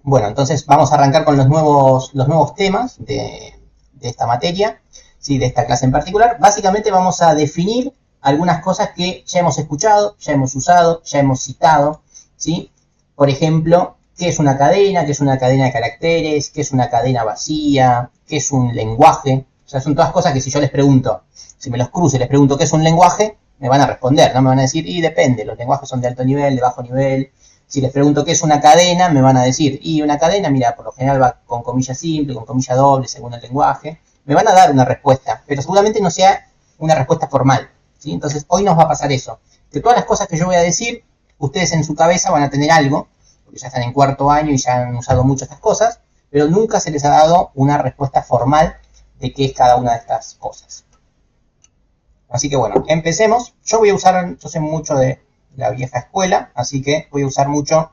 Bueno, entonces vamos a arrancar con los nuevos temas de esta materia, ¿sí? De esta clase en particular. Básicamente vamos a definir algunas cosas que ya hemos escuchado, ya hemos usado, ya hemos citado, ¿sí? Por ejemplo, ¿qué es una cadena? ¿Qué es una cadena de caracteres? ¿Qué es una cadena vacía? ¿Qué es un lenguaje? O sea, son todas cosas que si yo les pregunto, si me los cruzo y les pregunto qué es un lenguaje, me van a responder, ¿no? Me van a decir, y depende, los lenguajes son de alto nivel, de bajo nivel. Si les pregunto qué es una cadena, me van a decir, y una cadena, mira, por lo general va con comilla simple, con comilla doble, según el lenguaje. Me van a dar una respuesta, pero seguramente no sea una respuesta formal, ¿sí? Entonces, hoy nos va a pasar eso. De todas las cosas que yo voy a decir, ustedes en su cabeza van a tener algo, porque ya están en cuarto año y ya han usado mucho estas cosas, pero nunca se les ha dado una respuesta formal de qué es cada una de estas cosas. Así que bueno, empecemos. Yo sé mucho de la vieja escuela, así que voy a usar mucho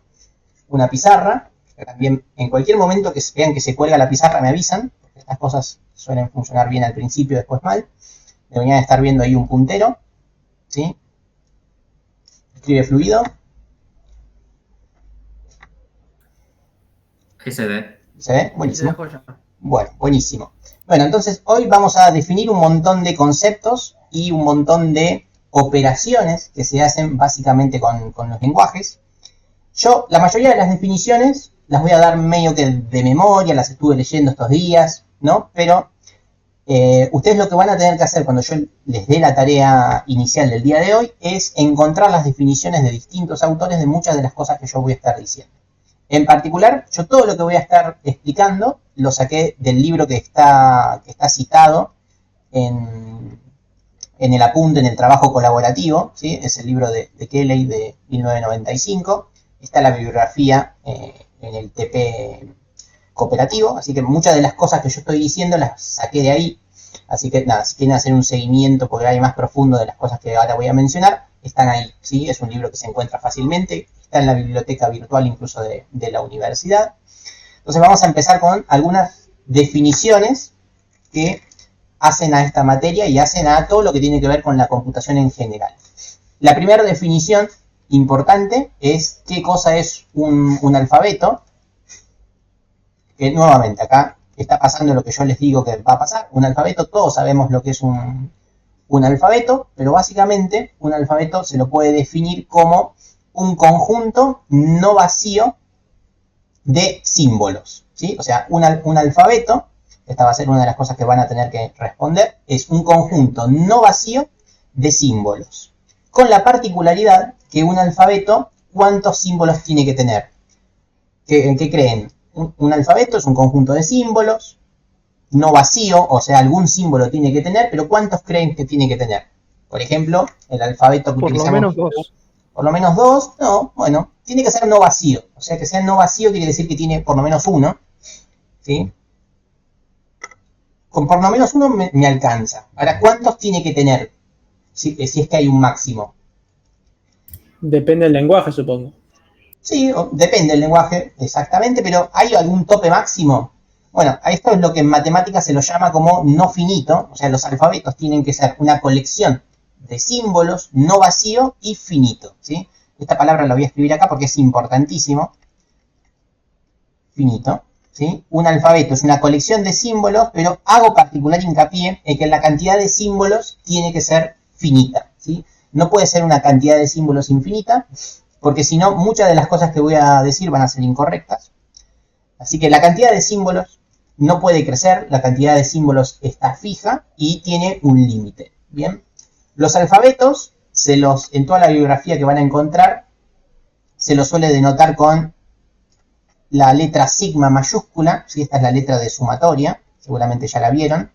una pizarra. También en cualquier momento que vean que se cuelga la pizarra me avisan, porque estas cosas suelen funcionar bien al principio, después mal. Deberían estar viendo ahí un puntero, ¿sí? Escribe fluido. Ahí se ve. ¿Se ve? Buenísimo. Bueno, buenísimo. Bueno, entonces hoy vamos a definir un montón de conceptos y un montón de operaciones que se hacen básicamente con los lenguajes. Yo, la mayoría de las definiciones las voy a dar medio que de memoria, las estuve leyendo estos días, ¿no? Pero ustedes lo que van a tener que hacer cuando yo les dé la tarea inicial del día de hoy es encontrar las definiciones de distintos autores de muchas de las cosas que yo voy a estar diciendo. En particular, yo todo lo que voy a estar explicando lo saqué del libro que está citado en el apunte, en el trabajo colaborativo, ¿sí? Es el libro de Kelley de 1995. Está la bibliografía en el TP cooperativo, así que muchas de las cosas que yo estoy diciendo las saqué de ahí. Así que nada, si quieren hacer un seguimiento por ahí más profundo de las cosas que ahora voy a mencionar, están ahí, ¿sí? Es un libro que se encuentra fácilmente, está en la biblioteca virtual incluso de la universidad. Entonces vamos a empezar con algunas definiciones que hacen a esta materia y hacen a todo lo que tiene que ver con la computación en general. La primera definición importante es qué cosa es un alfabeto, que nuevamente acá está pasando lo que yo les digo que va a pasar. Un alfabeto, todos sabemos lo que es un alfabeto, pero básicamente un alfabeto se lo puede definir como un conjunto no vacío de símbolos, ¿sí? O sea, un alfabeto, esta va a ser una de las cosas que van a tener que responder, es un conjunto no vacío de símbolos, con la particularidad que un alfabeto, ¿cuántos símbolos tiene que tener? ¿Qué creen? Un alfabeto es un conjunto de símbolos, no vacío, o sea, algún símbolo tiene que tener, pero ¿cuántos creen que tiene que tener? Por ejemplo, el alfabeto que utilizamos... Por lo menos dos. Por lo menos dos, no, bueno, tiene que ser no vacío. O sea, que sea no vacío quiere decir que tiene por lo menos uno, ¿sí? Con por lo menos uno me alcanza. Ahora, ¿cuántos tiene que tener? Si es que hay un máximo. Depende del lenguaje, supongo. Sí, depende del lenguaje, exactamente, pero ¿hay algún tope máximo? Bueno, a esto es lo que en matemáticas se lo llama como no finito, o sea, los alfabetos tienen que ser una colección de símbolos, no vacío y finito, ¿sí? Esta palabra la voy a escribir acá porque es importantísimo. Finito, ¿sí? Un alfabeto es una colección de símbolos, pero hago particular hincapié en que la cantidad de símbolos tiene que ser finita, ¿sí? No puede ser una cantidad de símbolos infinita, porque si no, muchas de las cosas que voy a decir van a ser incorrectas. Así que la cantidad de símbolos no puede crecer, la cantidad de símbolos está fija y tiene un límite, ¿bien? Los alfabetos, en toda la bibliografía que van a encontrar, se los suele denotar con la letra sigma mayúscula, ¿sí? Esta es la letra de sumatoria, seguramente ya la vieron.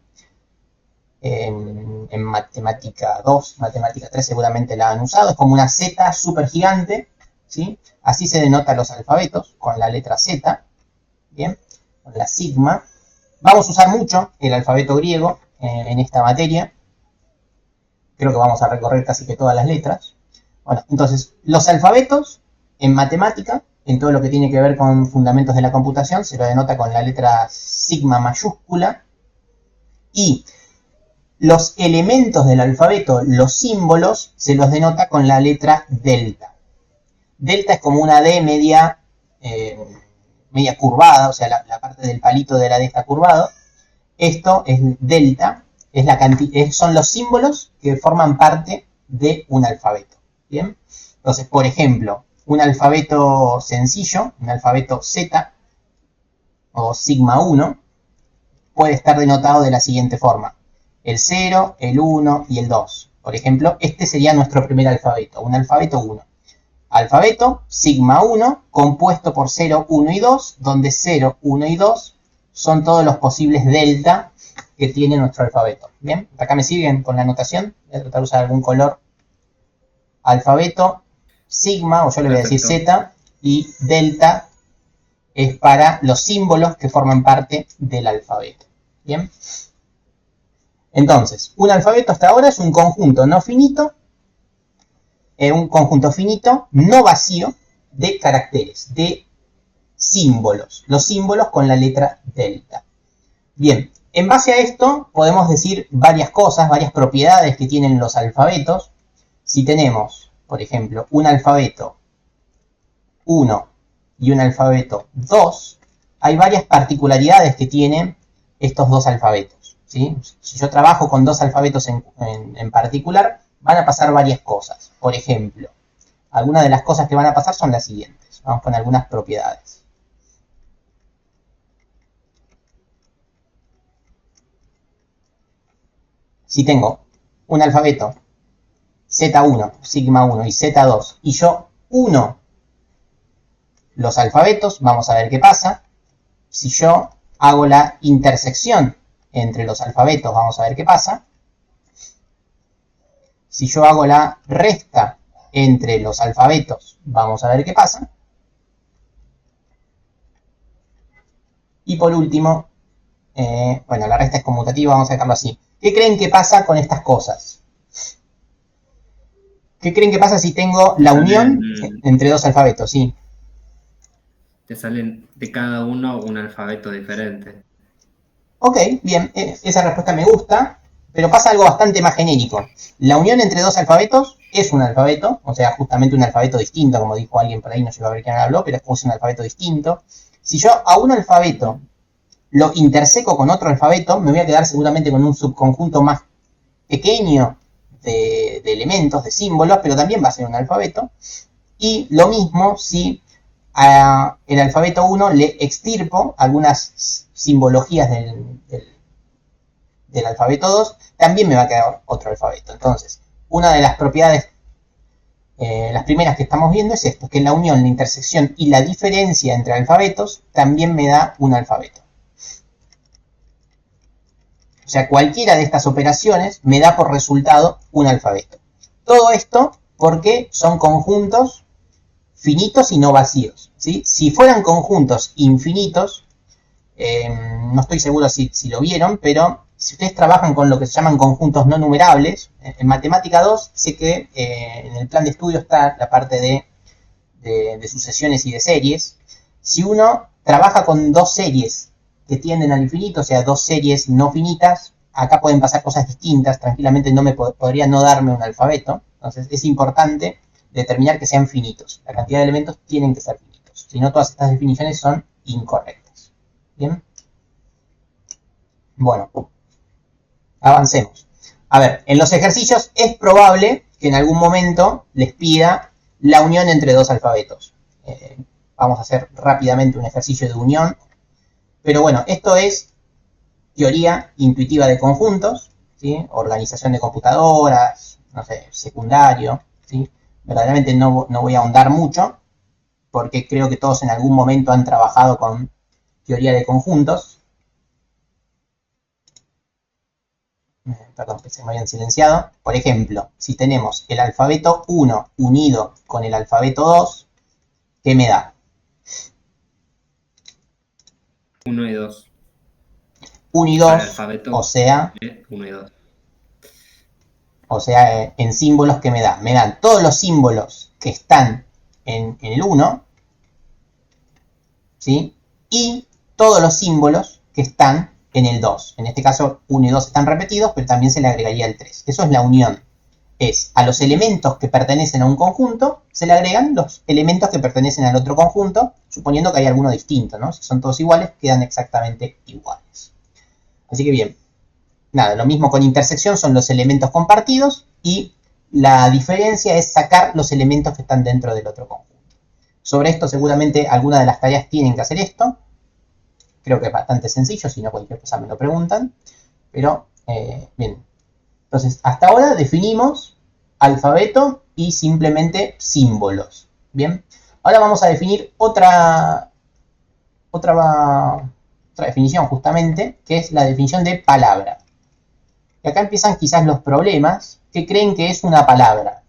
En matemática 2, matemática 3 seguramente la han usado, es como una Z súper gigante, ¿sí? Así se denota los alfabetos, con la letra Z, ¿bien? Con la sigma. Vamos a usar mucho el alfabeto griego en esta materia. Creo que vamos a recorrer casi que todas las letras. Bueno, entonces, los alfabetos en matemática, en todo lo que tiene que ver con fundamentos de la computación, se lo denota con la letra sigma mayúscula. Y los elementos del alfabeto, los símbolos, se los denota con la letra delta. Delta es como una D media media curvada, o sea, la parte del palito de la D está curvado. Esto es delta, son los símbolos que forman parte de un alfabeto. ¿Bien? Entonces, por ejemplo, un alfabeto sencillo, un alfabeto Z o sigma 1, puede estar denotado de la siguiente forma: el 0, el 1 y el 2. Por ejemplo, este sería nuestro primer alfabeto, un alfabeto 1. Alfabeto sigma 1 compuesto por 0, 1 y 2, donde 0, 1 y 2 son todos los posibles delta que tiene nuestro alfabeto. Bien, acá me siguen con la anotación. Voy a tratar de usar algún color. Alfabeto sigma, o yo le voy a decir Z, y delta es para los símbolos que forman parte del alfabeto. Bien. Entonces, un alfabeto hasta ahora es un conjunto no finito, un conjunto finito no vacío de caracteres, de símbolos. Los símbolos con la letra delta. Bien, en base a esto podemos decir varias cosas, varias propiedades que tienen los alfabetos. Si tenemos, por ejemplo, un alfabeto 1 y un alfabeto 2, hay varias particularidades que tienen estos dos alfabetos, ¿sí? Si yo trabajo con dos alfabetos en particular, van a pasar varias cosas. Por ejemplo, algunas de las cosas que van a pasar son las siguientes. Vamos con algunas propiedades. Si tengo un alfabeto Z1, sigma 1 y Z2, y yo uno los alfabetos, vamos a ver qué pasa. Si yo hago la intersección entre los alfabetos, vamos a ver qué pasa. Si yo hago la resta entre los alfabetos, vamos a ver qué pasa. Y por último, bueno, la resta es conmutativa, vamos a dejarlo así. ¿Qué creen que pasa con estas cosas? ¿Qué creen que pasa si tengo la unión entre dos alfabetos? Sí. Te salen de cada uno un alfabeto diferente. Ok, bien, esa respuesta me gusta, pero pasa algo bastante más genérico. La unión entre dos alfabetos es un alfabeto, o sea, justamente un alfabeto distinto, como dijo alguien por ahí, no llegó a ver quién habló, pero es un alfabeto distinto. Si yo a un alfabeto lo interseco con otro alfabeto, me voy a quedar seguramente con un subconjunto más pequeño de elementos, de símbolos, pero también va a ser un alfabeto. Y lo mismo si a el alfabeto 1 le extirpo algunas simbologías del alfabeto 2, también me va a quedar otro alfabeto. Entonces, una de las propiedades, las primeras que estamos viendo es esto, que la unión, la intersección y la diferencia entre alfabetos también me da un alfabeto. O sea, cualquiera de estas operaciones me da por resultado un alfabeto. Todo esto porque son conjuntos finitos y no vacíos, ¿sí? Si fueran conjuntos infinitos, no estoy seguro si lo vieron, pero si ustedes trabajan con lo que se llaman conjuntos no numerables, en Matemática 2, sé que en el plan de estudio está la parte de sucesiones y de series. Si uno trabaja con dos series que tienden al infinito, o sea, dos series no finitas, acá pueden pasar cosas distintas, tranquilamente podría no darme un alfabeto. Entonces es importante determinar que sean finitos. La cantidad de elementos tienen que ser finitos. Si no, todas estas definiciones son incorrectas. ¿Bien? Bueno, avancemos. A ver, en los ejercicios es probable que en algún momento les pida la unión entre dos alfabetos. Vamos a hacer rápidamente un ejercicio de unión. Pero bueno, esto es teoría intuitiva de conjuntos, ¿sí? Organización de computadoras, no sé, secundario, ¿sí? Verdaderamente no voy a ahondar mucho, porque creo que todos en algún momento han trabajado con teoría de conjuntos. Perdón, que se me habían silenciado. Por ejemplo, si tenemos el alfabeto 1 unido con el alfabeto 2, ¿qué me da? 1 y 2. 1 y 2, o sea, 1 y 2. O sea, en símbolos que me dan. Me dan todos los símbolos que están en el 1, ¿sí? Y todos los símbolos que están en el 2. En este caso, 1 y 2 están repetidos, pero también se le agregaría el 3. Eso es la unión es a los elementos que pertenecen a un conjunto, se le agregan los elementos que pertenecen al otro conjunto, suponiendo que hay alguno distinto, ¿no? Si son todos iguales, quedan exactamente iguales. Así que bien, nada, lo mismo con intersección, son los elementos compartidos y la diferencia es sacar los elementos que están dentro del otro conjunto. Sobre esto seguramente algunas de las tareas tienen que hacer esto. Creo que es bastante sencillo, si no cualquier cosa me lo preguntan. Pero, bien. Entonces, hasta ahora definimos alfabeto y simplemente símbolos. Bien. Ahora vamos a definir otra definición justamente, que es la definición de palabra. Y acá empiezan quizás los problemas. ¿Qué creen que es una palabra?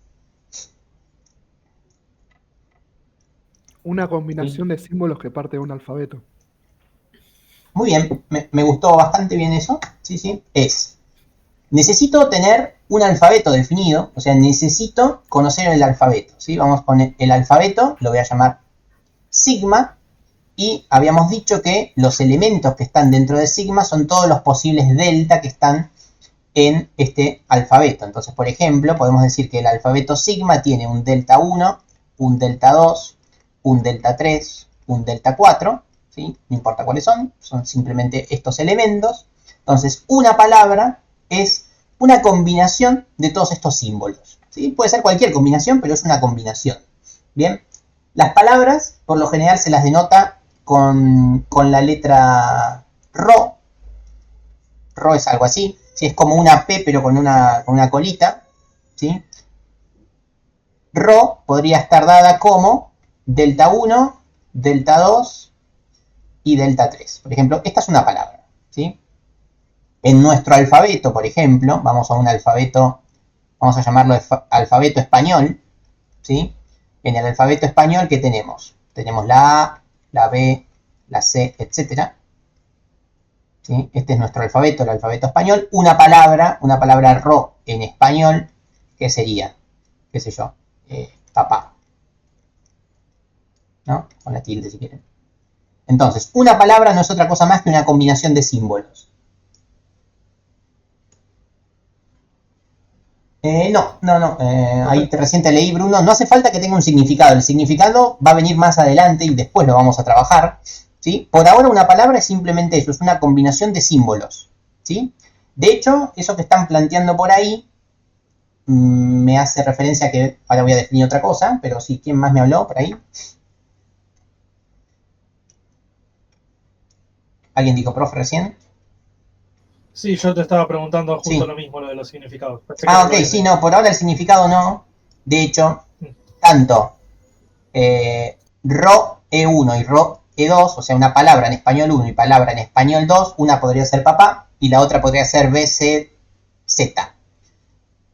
Una combinación de símbolos que parte de un alfabeto. Muy bien, me gustó bastante bien eso. Sí, sí. Necesito tener un alfabeto definido, o sea, necesito conocer el alfabeto, ¿sí? Vamos a poner el alfabeto, lo voy a llamar sigma, y habíamos dicho que los elementos que están dentro de sigma son todos los posibles delta que están en este alfabeto. Entonces, por ejemplo, podemos decir que el alfabeto sigma tiene un delta 1, un delta 2, un delta 3, un delta 4, ¿sí? No importa cuáles son simplemente estos elementos. Entonces, una palabra es una combinación de todos estos símbolos, ¿sí? Puede ser cualquier combinación, pero es una combinación. Bien, las palabras, por lo general, se las denota con la letra Rho. Rho es algo así, ¿sí? Es como una P, pero con una colita, ¿sí? Rho podría estar dada como delta 1, delta 2 y delta 3. Por ejemplo, esta es una palabra, ¿sí? En nuestro alfabeto, por ejemplo, vamos a un alfabeto, vamos a llamarlo alfabeto español, ¿sí? En el alfabeto español, ¿qué tenemos? Tenemos la A, la B, la C, etc. ¿Sí? Este es nuestro alfabeto, el alfabeto español. Una palabra Rho en español, ¿qué sería? ¿Qué sé yo? Papá. ¿No? Con la tilde si quieren. Entonces, una palabra no es otra cosa más que una combinación de símbolos. No. Ahí recién te leí, Bruno. No hace falta que tenga un significado. El significado va a venir más adelante y después lo vamos a trabajar, ¿sí? Por ahora una palabra es simplemente eso, es una combinación de símbolos, ¿sí? De hecho, eso que están planteando por ahí me hace referencia a que ahora voy a definir otra cosa, pero sí, ¿quién más me habló por ahí? ¿Alguien dijo profe recién? Sí, yo te estaba preguntando justo Sí. lo mismo, lo de los significados. Ok, sí, no, por ahora el significado no. De hecho, tanto Rho E1 y Rho E2, o sea, una palabra en español 1 y palabra en español 2, una podría ser papá y la otra podría ser BCZ.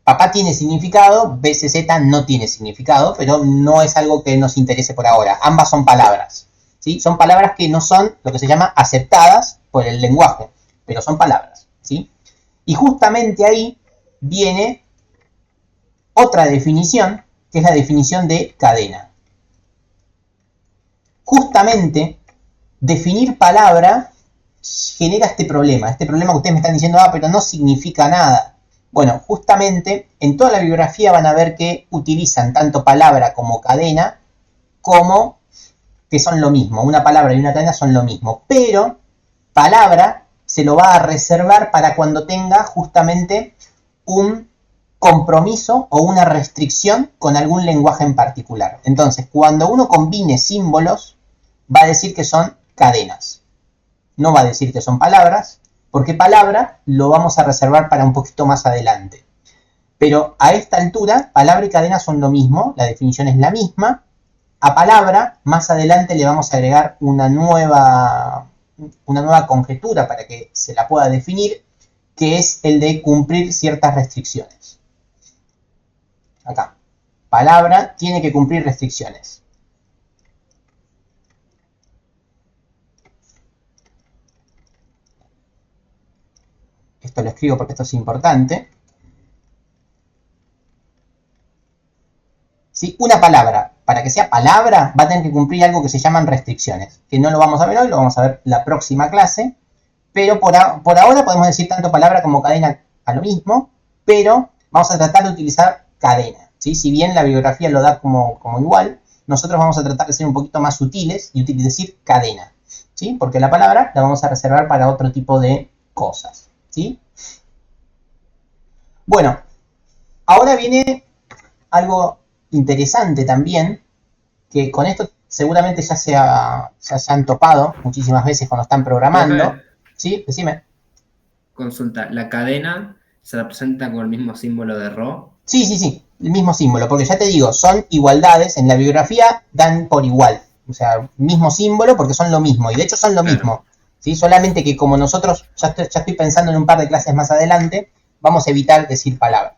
Papá tiene significado, BCZ no tiene significado, pero no es algo que nos interese por ahora. Ambas son palabras, ¿sí? Son palabras que no son lo que se llama aceptadas por el lenguaje, pero son palabras, ¿sí? Y justamente ahí viene otra definición, que es la definición de cadena. Justamente, definir palabra genera este problema que ustedes me están diciendo, pero no significa nada. Bueno, justamente en toda la bibliografía van a ver que utilizan tanto palabra como cadena, como que son lo mismo. Una palabra y una cadena son lo mismo, pero palabra se lo va a reservar para cuando tenga justamente un compromiso o una restricción con algún lenguaje en particular. Entonces, cuando uno combine símbolos, va a decir que son cadenas. No va a decir que son palabras, porque palabra lo vamos a reservar para un poquito más adelante. Pero a esta altura, palabra y cadena son lo mismo, la definición es la misma. A palabra, más adelante le vamos a agregar una nueva conjetura para que se la pueda definir, que es el de cumplir ciertas restricciones. Acá, palabra tiene que cumplir restricciones. Esto lo escribo porque esto es importante. ¿Sí? Una palabra, para que sea palabra, va a tener que cumplir algo que se llaman restricciones, que no lo vamos a ver hoy, lo vamos a ver la próxima clase, pero por ahora podemos decir tanto palabra como cadena a lo mismo, pero vamos a tratar de utilizar cadena, ¿sí? Si bien la bibliografía lo da como igual, nosotros vamos a tratar de ser un poquito más sutiles y decir cadena, ¿sí? Porque la palabra la vamos a reservar para otro tipo de cosas, ¿sí? Bueno, ahora viene algo interesante también, que con esto seguramente ya se han topado muchísimas veces cuando están programando. ¿Sí? Decime. Consulta, ¿la cadena se representa con el mismo símbolo de RO? Sí, el mismo símbolo, porque ya te digo, son igualdades, en la bibliografía dan por igual, o sea, mismo símbolo porque son lo mismo, y de hecho son lo mismo, ¿sí? Solamente que como nosotros, ya estoy pensando en un par de clases más adelante, vamos a evitar decir palabra,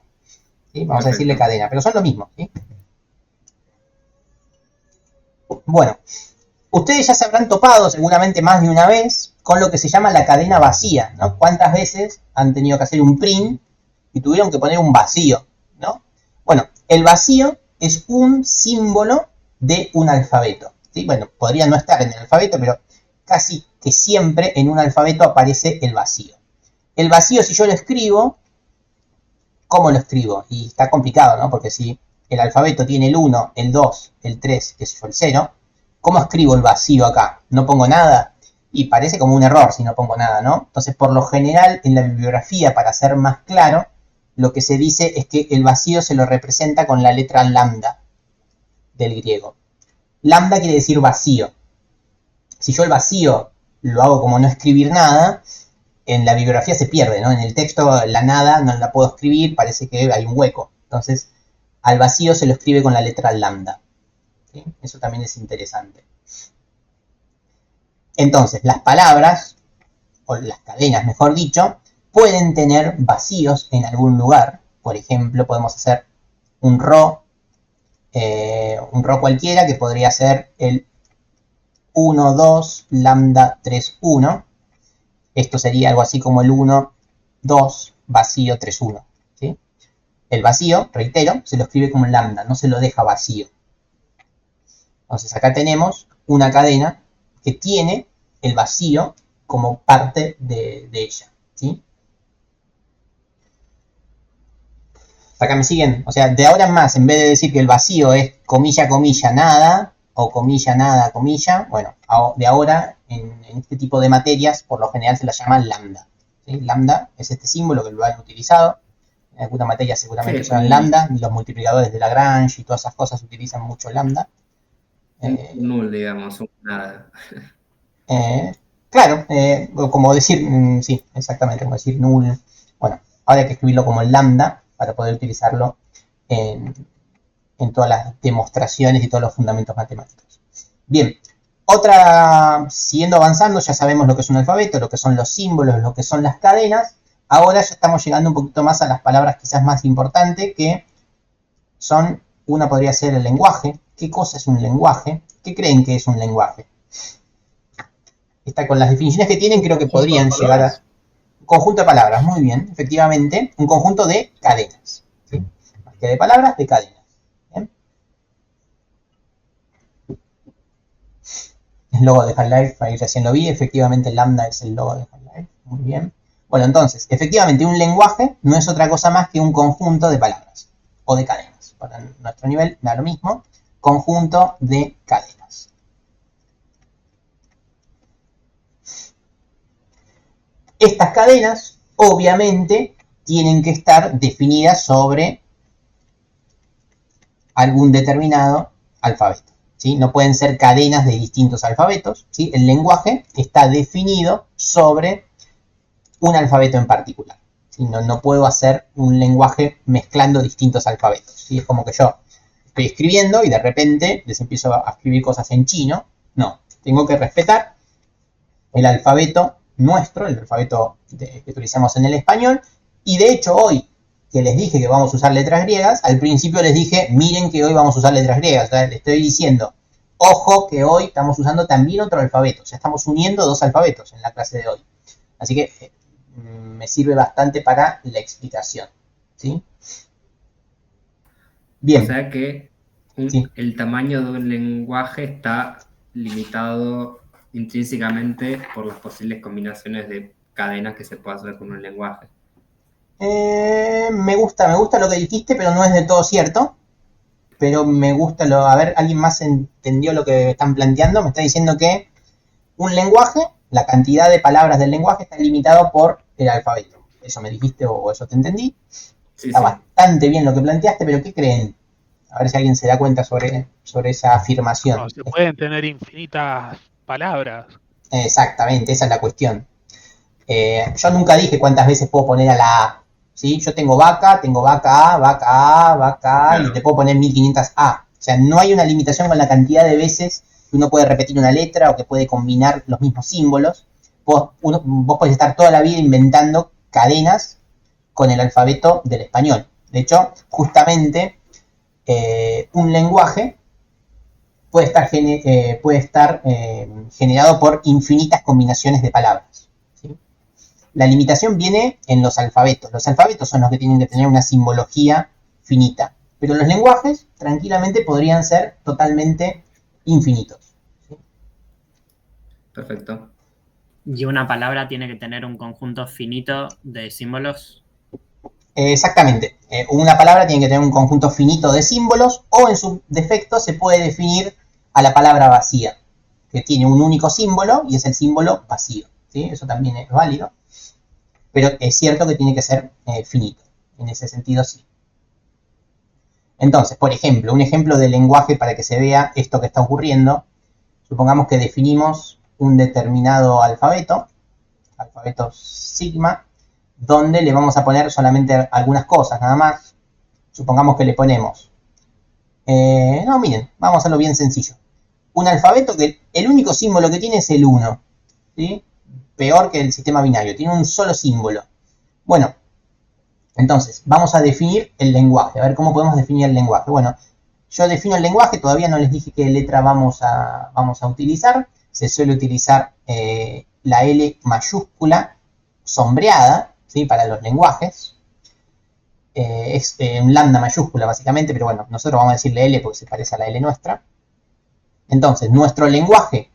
¿sí? Vamos a decirle cadena, pero son lo mismo, ¿sí? Bueno, ustedes ya se habrán topado seguramente más de una vez con lo que se llama la cadena vacía, ¿no? ¿Cuántas veces han tenido que hacer un print y tuvieron que poner un vacío, ¿no? Bueno, el vacío es un símbolo de un alfabeto, ¿sí? Bueno, podría no estar en el alfabeto, pero casi que siempre en un alfabeto aparece el vacío. El vacío, si yo lo escribo, ¿cómo lo escribo? Y está complicado, ¿no? Porque si el alfabeto tiene el 1, el 2, el 3, qué sé yo, el 0, ¿cómo escribo el vacío acá? ¿No pongo nada? Y parece como un error si no pongo nada, ¿no? Entonces, por lo general, en la bibliografía, para ser más claro, lo que se dice es que el vacío se lo representa con la letra lambda del griego. Lambda quiere decir vacío. Si yo el vacío lo hago como no escribir nada, en la bibliografía se pierde, ¿no? En el texto la nada no la puedo escribir, parece que hay un hueco. Entonces, al vacío se lo escribe con la letra lambda, ¿sí? Eso también es interesante. Entonces, las palabras, o las cadenas, mejor dicho, pueden tener vacíos en algún lugar. Por ejemplo, podemos hacer un RO cualquiera, que podría ser el 1, 2, lambda 3, 1. Esto sería algo así como el 1, 2, vacío 3, 1. ¿Sí? El vacío, reitero, se lo escribe como lambda, no se lo deja vacío. Entonces acá tenemos una cadena que tiene el vacío como parte de ella, ¿sí? Acá me siguen, o sea, de ahora en más, en vez de decir que el vacío es comilla, comilla, nada, o comilla, nada, comilla, bueno, de ahora en este tipo de materias, por lo general se la llama lambda, ¿sí? Lambda es este símbolo que lo han utilizado, en alguna materia seguramente usan lambda, y los multiplicadores de Lagrange y todas esas cosas utilizan mucho lambda. Null, digamos, nada. Claro, como decir, sí, exactamente, como decir null. Bueno, ahora hay que escribirlo como lambda para poder utilizarlo en todas las demostraciones y todos los fundamentos matemáticos. Bien, siguiendo avanzando, ya sabemos lo que es un alfabeto, lo que son los símbolos, lo que son las cadenas. Ahora ya estamos llegando un poquito más a las palabras quizás más importantes, que son, una podría ser el lenguaje. ¿Qué cosa es un lenguaje? ¿Qué creen que es un lenguaje? Está con las definiciones que tienen, creo que podrían llegar a un conjunto de palabras, muy bien, efectivamente, un conjunto de cadenas, ¿sí? Más que de palabras, de cadenas. ¿Bien? El logo de Half-Life, ahí recién lo vi, efectivamente lambda es el logo de Half-Life, muy bien. Bueno, entonces, efectivamente un lenguaje no es otra cosa más que un conjunto de palabras o de cadenas. Para nuestro nivel da lo mismo, conjunto de cadenas. Estas cadenas, obviamente, tienen que estar definidas sobre algún determinado alfabeto, ¿sí? No pueden ser cadenas de distintos alfabetos, ¿sí? El lenguaje está definido sobre un alfabeto en particular, ¿sí? No puedo hacer un lenguaje mezclando distintos alfabetos, ¿sí? Es como que yo estoy escribiendo y de repente les empiezo a escribir cosas en chino. No, tengo que respetar el alfabeto nuestro, el alfabeto que utilizamos en el español, y de hecho hoy que les dije que vamos a usar letras griegas, al principio les dije, miren que hoy vamos a usar letras griegas, o sea, les estoy diciendo, ojo que hoy estamos usando también otro alfabeto, o sea, estamos uniendo dos alfabetos en la clase de hoy, así que me sirve bastante para la explicación, ¿sí? Bien. O sea que Sí. el tamaño de un lenguaje está limitado intrínsecamente por las posibles combinaciones de cadenas que se puede hacer con un lenguaje. Me gusta lo que dijiste, pero no es del todo cierto. Pero me gusta a ver, ¿alguien más entendió lo que están planteando? Me está diciendo que un lenguaje, la cantidad de palabras del lenguaje está limitado por el alfabeto. ¿Eso me dijiste o eso te entendí? Sí, Está sí. bastante bien lo que planteaste, pero ¿qué creen? A ver si alguien se da cuenta sobre esa afirmación. No, se pueden tener infinitas palabras. Exactamente, esa es la cuestión. Yo nunca dije cuántas veces puedo poner a la A. ¿Sí? Yo tengo vaca A, vaca A, vaca A, Claro. y te puedo poner 1500 A. O sea, no hay una limitación con la cantidad de veces que uno puede repetir una letra o que puede combinar los mismos símbolos. Vos podés estar toda la vida inventando cadenas con el alfabeto del español. De hecho, justamente un lenguaje puede estar generado por infinitas combinaciones de palabras. ¿Sí? La limitación viene en los alfabetos. Los alfabetos son los que tienen que tener una simbología finita. Pero los lenguajes tranquilamente podrían ser totalmente infinitos. ¿Sí? Perfecto. Y una palabra tiene que tener un conjunto finito de símbolos. Exactamente. Una palabra tiene que tener un conjunto finito de símbolos o en su defecto se puede definir a la palabra vacía, que tiene un único símbolo y es el símbolo vacío. ¿Sí? Eso también es válido. Pero es cierto que tiene que ser finito. En ese sentido, sí. Entonces, por ejemplo, un ejemplo de lenguaje para que se vea esto que está ocurriendo. Supongamos que definimos un determinado alfabeto sigma, donde le vamos a poner solamente algunas cosas, nada más. Supongamos que le ponemos... no, miren, vamos a hacerlo bien sencillo. Un alfabeto que el único símbolo que tiene es el 1. ¿Sí? Peor que el sistema binario, tiene un solo símbolo. Bueno, entonces, vamos a definir el lenguaje. A ver cómo podemos definir el lenguaje. Bueno, yo defino el lenguaje, todavía no les dije qué letra vamos a utilizar. Se suele utilizar la L mayúscula sombreada, ¿sí? Para los lenguajes. Es un lambda mayúscula básicamente, pero bueno, nosotros vamos a decirle L porque se parece a la L nuestra. Entonces, nuestro lenguaje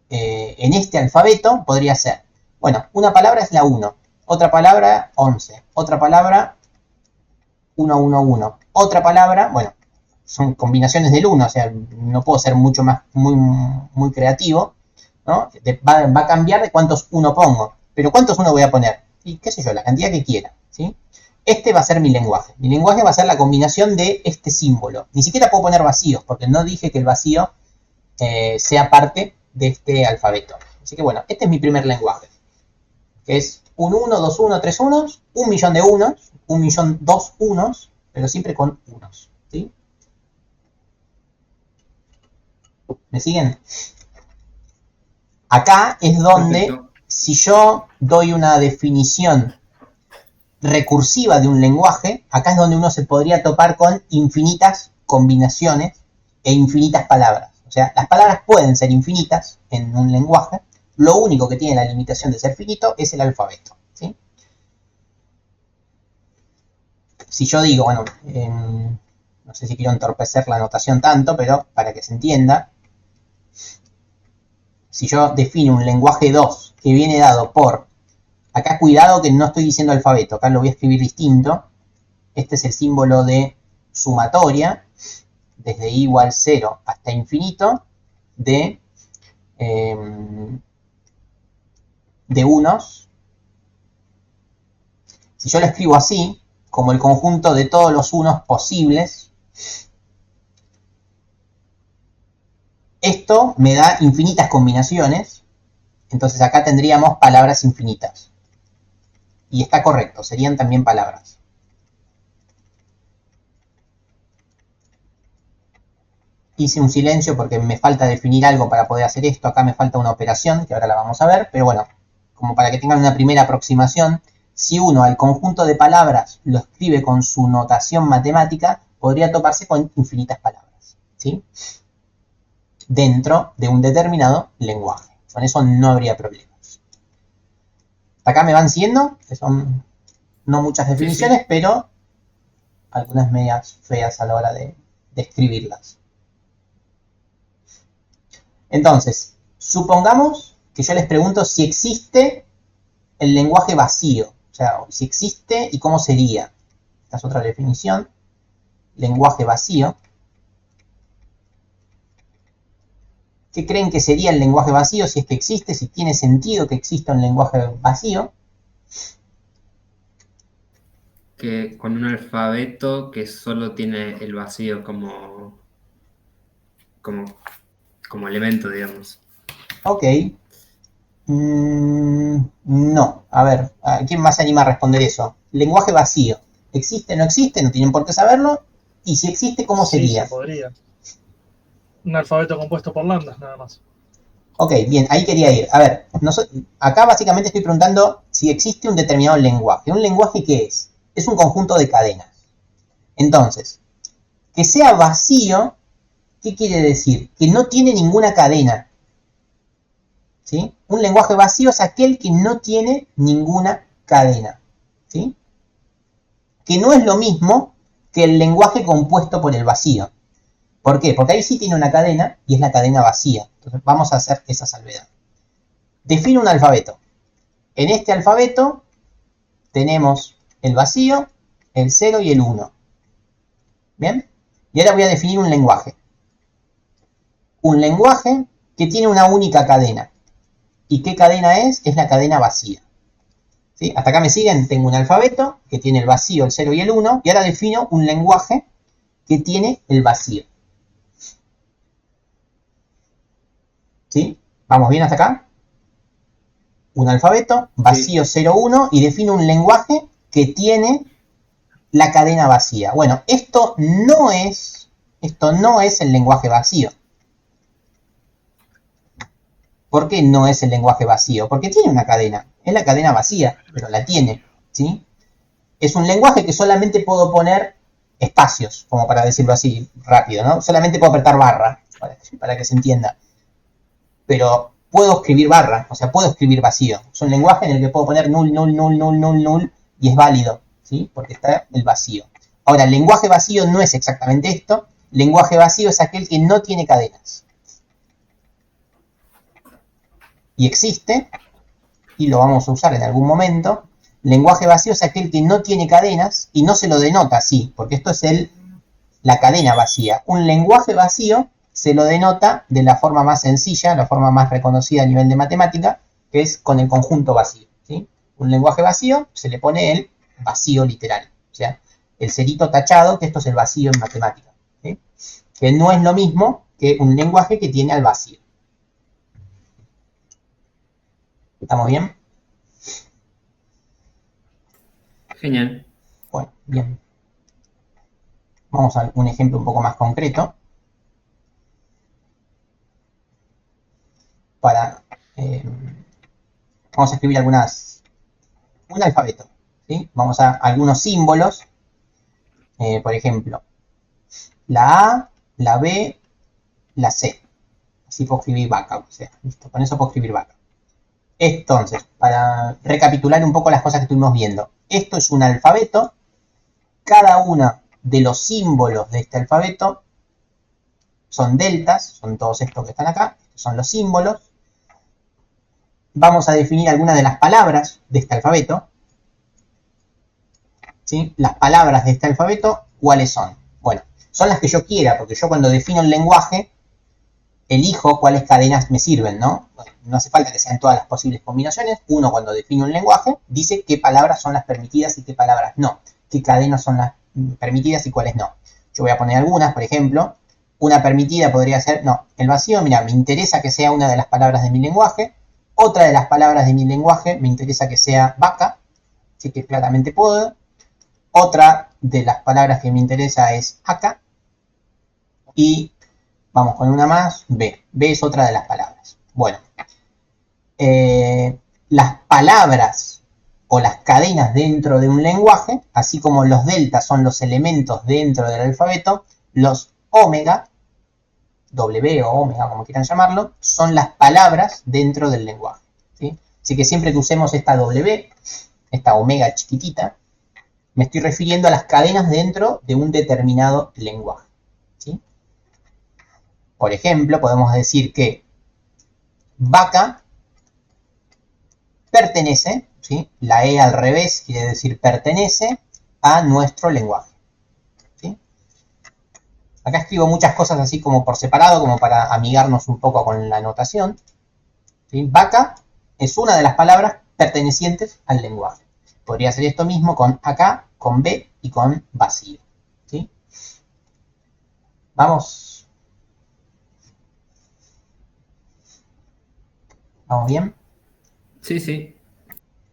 en este alfabeto podría ser, bueno, una palabra es la 1, otra palabra 11, otra palabra 111, otra palabra, bueno, son combinaciones del 1, o sea, no puedo ser mucho más, muy creativo, ¿no? Va a cambiar de cuántos 1 pongo, pero ¿cuántos 1 voy a poner? Y qué sé yo, la cantidad que quiera, ¿sí? Este va a ser mi lenguaje. Mi lenguaje va a ser la combinación de este símbolo. Ni siquiera puedo poner vacíos, porque no dije que el vacío sea parte de este alfabeto. Así que bueno, este es mi primer lenguaje. Que es un 1, 2, 1, 3 unos, 1.000.000 de unos, 1.000.000 dos unos, pero siempre con unos. ¿Sí? ¿Me siguen? Acá es donde, Perfecto. si yo doy una definición recursiva de un lenguaje, acá es donde uno se podría topar con infinitas combinaciones e infinitas palabras. O sea, las palabras pueden ser infinitas en un lenguaje, lo único que tiene la limitación de ser finito es el alfabeto. ¿Sí? Si yo digo, bueno, no sé si quiero entorpecer la notación tanto, pero para que se entienda, si yo defino un lenguaje 2 que viene dado por... Acá cuidado que no estoy diciendo alfabeto, acá lo voy a escribir distinto. Este es el símbolo de sumatoria, desde i igual 0 hasta infinito, de unos. Si yo lo escribo así, como el conjunto de todos los unos posibles, esto me da infinitas combinaciones, entonces acá tendríamos palabras infinitas. Y está correcto, serían también palabras. Hice un silencio porque me falta definir algo para poder hacer esto. Acá me falta una operación, que ahora la vamos a ver. Pero bueno, como para que tengan una primera aproximación, si uno al conjunto de palabras lo escribe con su notación matemática, podría toparse con infinitas palabras. ¿Sí? Dentro de un determinado lenguaje. Con eso no habría problemas. Hasta acá me van siguiendo, que son no muchas definiciones, sí. Pero algunas medias feas a la hora de escribirlas. Entonces, supongamos que yo les pregunto si existe el lenguaje vacío. O sea, si existe y cómo sería. Esta es otra definición. Lenguaje vacío. ¿Qué creen que sería el lenguaje vacío? Si es que existe, si tiene sentido que exista un lenguaje vacío. Que con un alfabeto que solo tiene el vacío como elemento, digamos. Ok. No. A ver, ¿quién más se anima a responder eso? Lenguaje vacío. ¿Existe o no existe? No tienen por qué saberlo. Y si existe, ¿cómo Sí, sería? se podría. Un alfabeto compuesto por lambdas, nada más. Ok, bien, ahí quería ir. A ver, acá básicamente estoy preguntando si existe un determinado lenguaje. ¿Un lenguaje qué es? Es un conjunto de cadenas. Entonces, que sea vacío, ¿qué quiere decir? Que no tiene ninguna cadena. ¿Sí? Un lenguaje vacío es aquel que no tiene ninguna cadena. ¿Sí? Que no es lo mismo que el lenguaje compuesto por el vacío. ¿Por qué? Porque ahí sí tiene una cadena y es la cadena vacía. Entonces vamos a hacer esa salvedad. Defino un alfabeto. En este alfabeto tenemos el vacío, el 0 y el 1. ¿Bien? Y ahora voy a definir un lenguaje. Un lenguaje que tiene una única cadena. ¿Y qué cadena es? Es la cadena vacía. ¿Sí? ¿Hasta acá me siguen? Tengo un alfabeto que tiene el vacío, el 0 y el 1. Y ahora defino un lenguaje que tiene el vacío. ¿Sí? ¿Vamos bien hasta acá? Un alfabeto, vacío, 0, 1, y defino un lenguaje que tiene la cadena vacía. Bueno, esto no es el lenguaje vacío. ¿Por qué no es el lenguaje vacío? Porque tiene una cadena. Es la cadena vacía, pero la tiene. ¿Sí? Es un lenguaje que solamente puedo poner espacios, como para decirlo así rápido, ¿no? Solamente puedo apretar barra, para que se entienda. Pero puedo escribir barra, o sea, puedo escribir vacío. Es un lenguaje en el que puedo poner null, null, null, null, null, null, y es válido, ¿sí? Porque está el vacío. Ahora, el lenguaje vacío no es exactamente esto. Lenguaje vacío es aquel que no tiene cadenas. Y existe, y lo vamos a usar en algún momento. Lenguaje vacío es aquel que no tiene cadenas, y no se lo denota así, porque esto es la cadena vacía. Un lenguaje vacío se lo denota de la forma más sencilla, la forma más reconocida a nivel de matemática, que es con el conjunto vacío. ¿Sí? Un lenguaje vacío se le pone el vacío literal, o sea, el cerito tachado, que esto es el vacío en matemática. ¿Sí? Que no es lo mismo que un lenguaje que tiene al vacío. ¿Estamos bien? Genial. Bueno, bien. Vamos a un ejemplo un poco más concreto. Vamos a escribir un alfabeto. ¿Sí? Vamos a algunos símbolos. Por ejemplo, la A, la B, la C. Así puedo escribir vaca. O sea, listo, con eso puedo escribir vaca. Entonces, para recapitular un poco las cosas que estuvimos viendo. Esto es un alfabeto. Cada uno de los símbolos de este alfabeto son deltas. Son todos estos que están acá. Estos son los símbolos. Vamos a definir algunas de las palabras de este alfabeto. ¿Sí? Las palabras de este alfabeto, ¿cuáles son? Bueno, son las que yo quiera, porque yo cuando defino el lenguaje, elijo cuáles cadenas me sirven, ¿no? Bueno, no hace falta que sean todas las posibles combinaciones. Uno, cuando define un lenguaje, dice qué palabras son las permitidas y qué palabras no. Qué cadenas son las permitidas y cuáles no. Yo voy a poner algunas, por ejemplo. Una permitida podría ser, no, el vacío, mira, me interesa que sea una de las palabras de mi lenguaje. Otra de las palabras de mi lenguaje me interesa que sea vaca, así que claramente puedo. Otra de las palabras que me interesa es acá. Y vamos con una más, B. B es otra de las palabras. Bueno, las palabras o las cadenas dentro de un lenguaje, así como los deltas son los elementos dentro del alfabeto, los omega, W o omega, como quieran llamarlo, son las palabras dentro del lenguaje. ¿Sí? Así que siempre que usemos esta W, esta omega chiquitita, me estoy refiriendo a las cadenas dentro de un determinado lenguaje. ¿Sí? Por ejemplo, podemos decir que vaca pertenece, ¿sí? La E al revés quiere decir pertenece a nuestro lenguaje. ¿Sí? Acá escribo muchas cosas así como por separado, como para amigarnos un poco con la notación. ¿Sí? Vaca es una de las palabras pertenecientes al lenguaje. Podría hacer esto mismo con acá, con B y con vacío. ¿Sí? Vamos. ¿Vamos bien? Sí, sí.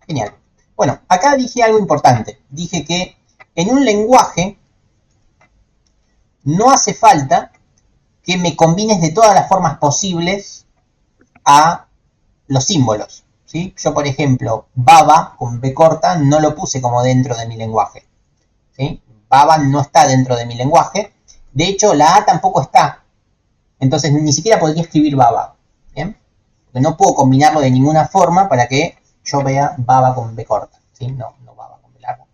Genial. Bueno, acá dije algo importante. Dije que en un lenguaje no hace falta que me combines de todas las formas posibles a los símbolos. ¿Sí? Yo, por ejemplo, baba con B corta no lo puse como dentro de mi lenguaje. ¿Sí? Baba no está dentro de mi lenguaje. De hecho, la A tampoco está. Entonces, ni siquiera podría escribir baba. ¿Bien? Porque no puedo combinarlo de ninguna forma para que yo vea baba con B corta. ¿Sí? No baba con B larga.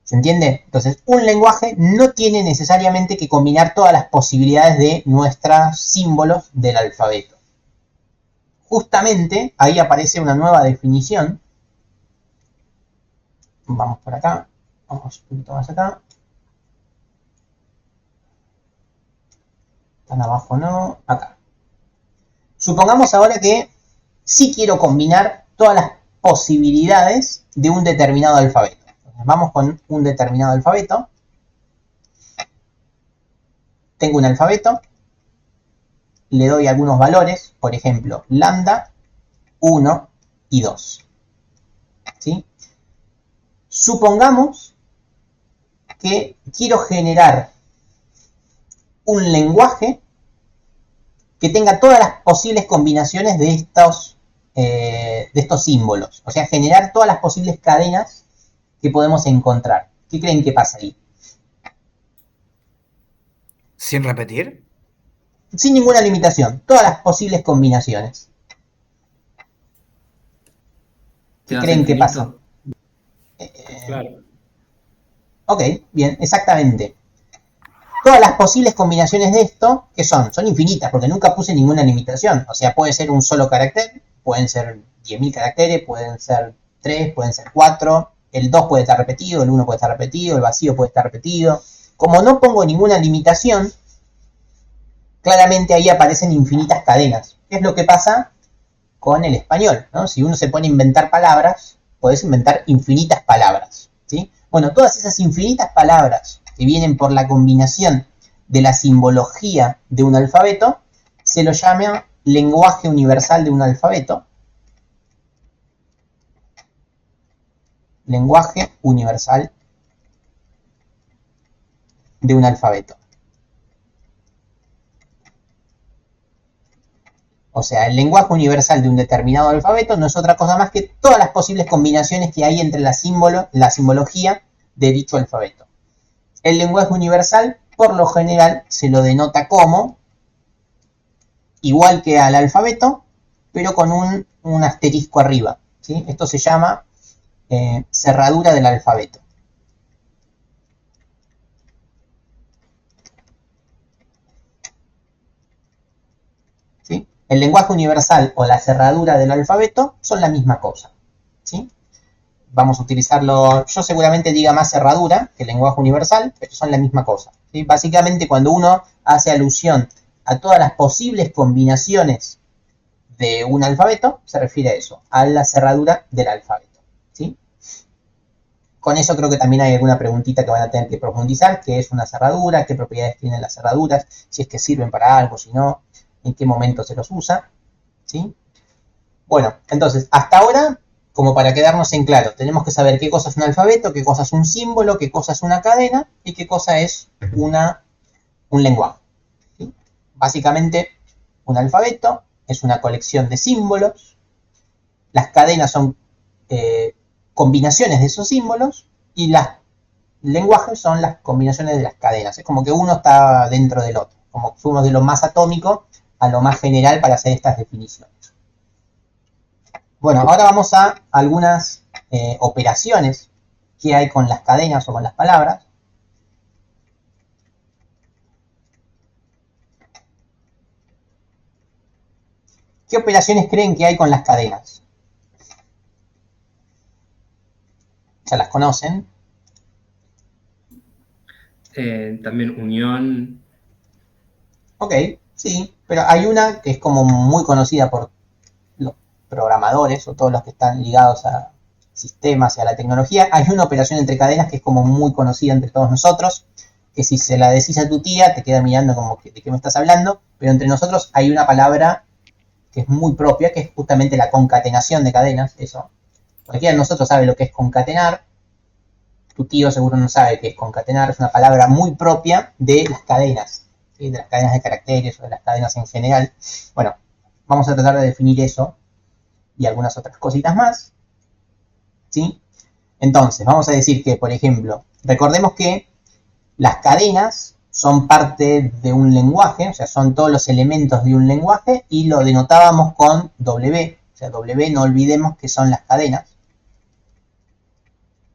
¿Se entiende? Entonces, un lenguaje no tiene necesariamente que combinar todas las posibilidades de nuestros símbolos del alfabeto. Justamente ahí aparece una nueva definición. Vamos por acá. Vamos un poquito más acá. Tan abajo no. Acá. Supongamos ahora que sí quiero combinar todas las posibilidades de un determinado alfabeto. Entonces, vamos con un determinado alfabeto. Tengo un alfabeto. Le doy algunos valores. Por ejemplo, lambda, 1 y 2. ¿Sí? Supongamos que quiero generar un lenguaje que tenga todas las posibles combinaciones de estos símbolos. O sea, generar todas las posibles cadenas que podemos encontrar. ¿Qué creen que pasa ahí? ¿Sin repetir? Sin ninguna limitación. Todas las posibles combinaciones. ¿Qué creen que pasa? Claro. Ok, bien, exactamente. Todas las posibles combinaciones de esto, ¿qué son? Son infinitas, porque nunca puse ninguna limitación. O sea, puede ser un solo carácter, pueden ser 10.000 caracteres, pueden ser 3, pueden ser 4, el 2 puede estar repetido, el 1 puede estar repetido, el vacío puede estar repetido. Como no pongo ninguna limitación, claramente ahí aparecen infinitas cadenas. ¿Qué es lo que pasa con el español? ¿No? Si uno se pone a inventar palabras, podés inventar infinitas palabras. ¿Sí? Bueno, todas esas infinitas palabras que vienen por la combinación de la simbología de un alfabeto, se lo llama lenguaje universal de un alfabeto. Lenguaje universal de un alfabeto. O sea, el lenguaje universal de un determinado alfabeto no es otra cosa más que todas las posibles combinaciones que hay entre la simbología de dicho alfabeto. El lenguaje universal, por lo general, se lo denota como, igual que al alfabeto, pero con un asterisco arriba. ¿Sí? Esto se llama cerradura del alfabeto. ¿Sí? El lenguaje universal o la cerradura del alfabeto son la misma cosa. ¿Sí? Vamos a utilizarlo, yo seguramente diga más cerradura que lenguaje universal, pero son la misma cosa. ¿Sí? Básicamente cuando uno hace alusión a todas las posibles combinaciones de un alfabeto, se refiere a eso, a la cerradura del alfabeto. ¿Sí? Con eso creo que también hay alguna preguntita que van a tener que profundizar, qué es una cerradura, qué propiedades tienen las cerraduras, si es que sirven para algo, si no, en qué momento se los usa. ¿Sí? Bueno, entonces, hasta ahora, como para quedarnos en claro, tenemos que saber qué cosa es un alfabeto, qué cosa es un símbolo, qué cosa es una cadena y qué cosa es un lenguaje. ¿Sí? Básicamente, un alfabeto es una colección de símbolos, las cadenas son combinaciones de esos símbolos y los lenguajes son las combinaciones de las cadenas. Es como que uno está dentro del otro, como fuimos de lo más atómico a lo más general para hacer estas definiciones. Bueno, ahora vamos a algunas operaciones que hay con las cadenas o con las palabras. ¿Qué operaciones creen que hay con las cadenas? ya las conocen. También unión. Ok, sí, pero hay una que es como muy conocida por los programadores o todos los que están ligados a sistemas y a la tecnología. Hay una operación entre cadenas que es como muy conocida entre todos nosotros, que si se la decís a tu tía te queda mirando como que de qué me estás hablando, pero entre nosotros hay una palabra que es muy propia, que es justamente la concatenación de cadenas. Eso, cualquiera de nosotros sabe lo que es concatenar. Tu tío seguro no sabe qué es concatenar. Es una palabra muy propia de las cadenas, ¿sí? De las cadenas de caracteres o de las cadenas en general. Bueno, vamos a tratar de definir eso y algunas otras cositas más, ¿sí? Entonces, vamos a decir que, por ejemplo, recordemos que las cadenas son parte de un lenguaje, o sea, son todos los elementos de un lenguaje y lo denotábamos con W. O sea, W no olvidemos que son las cadenas.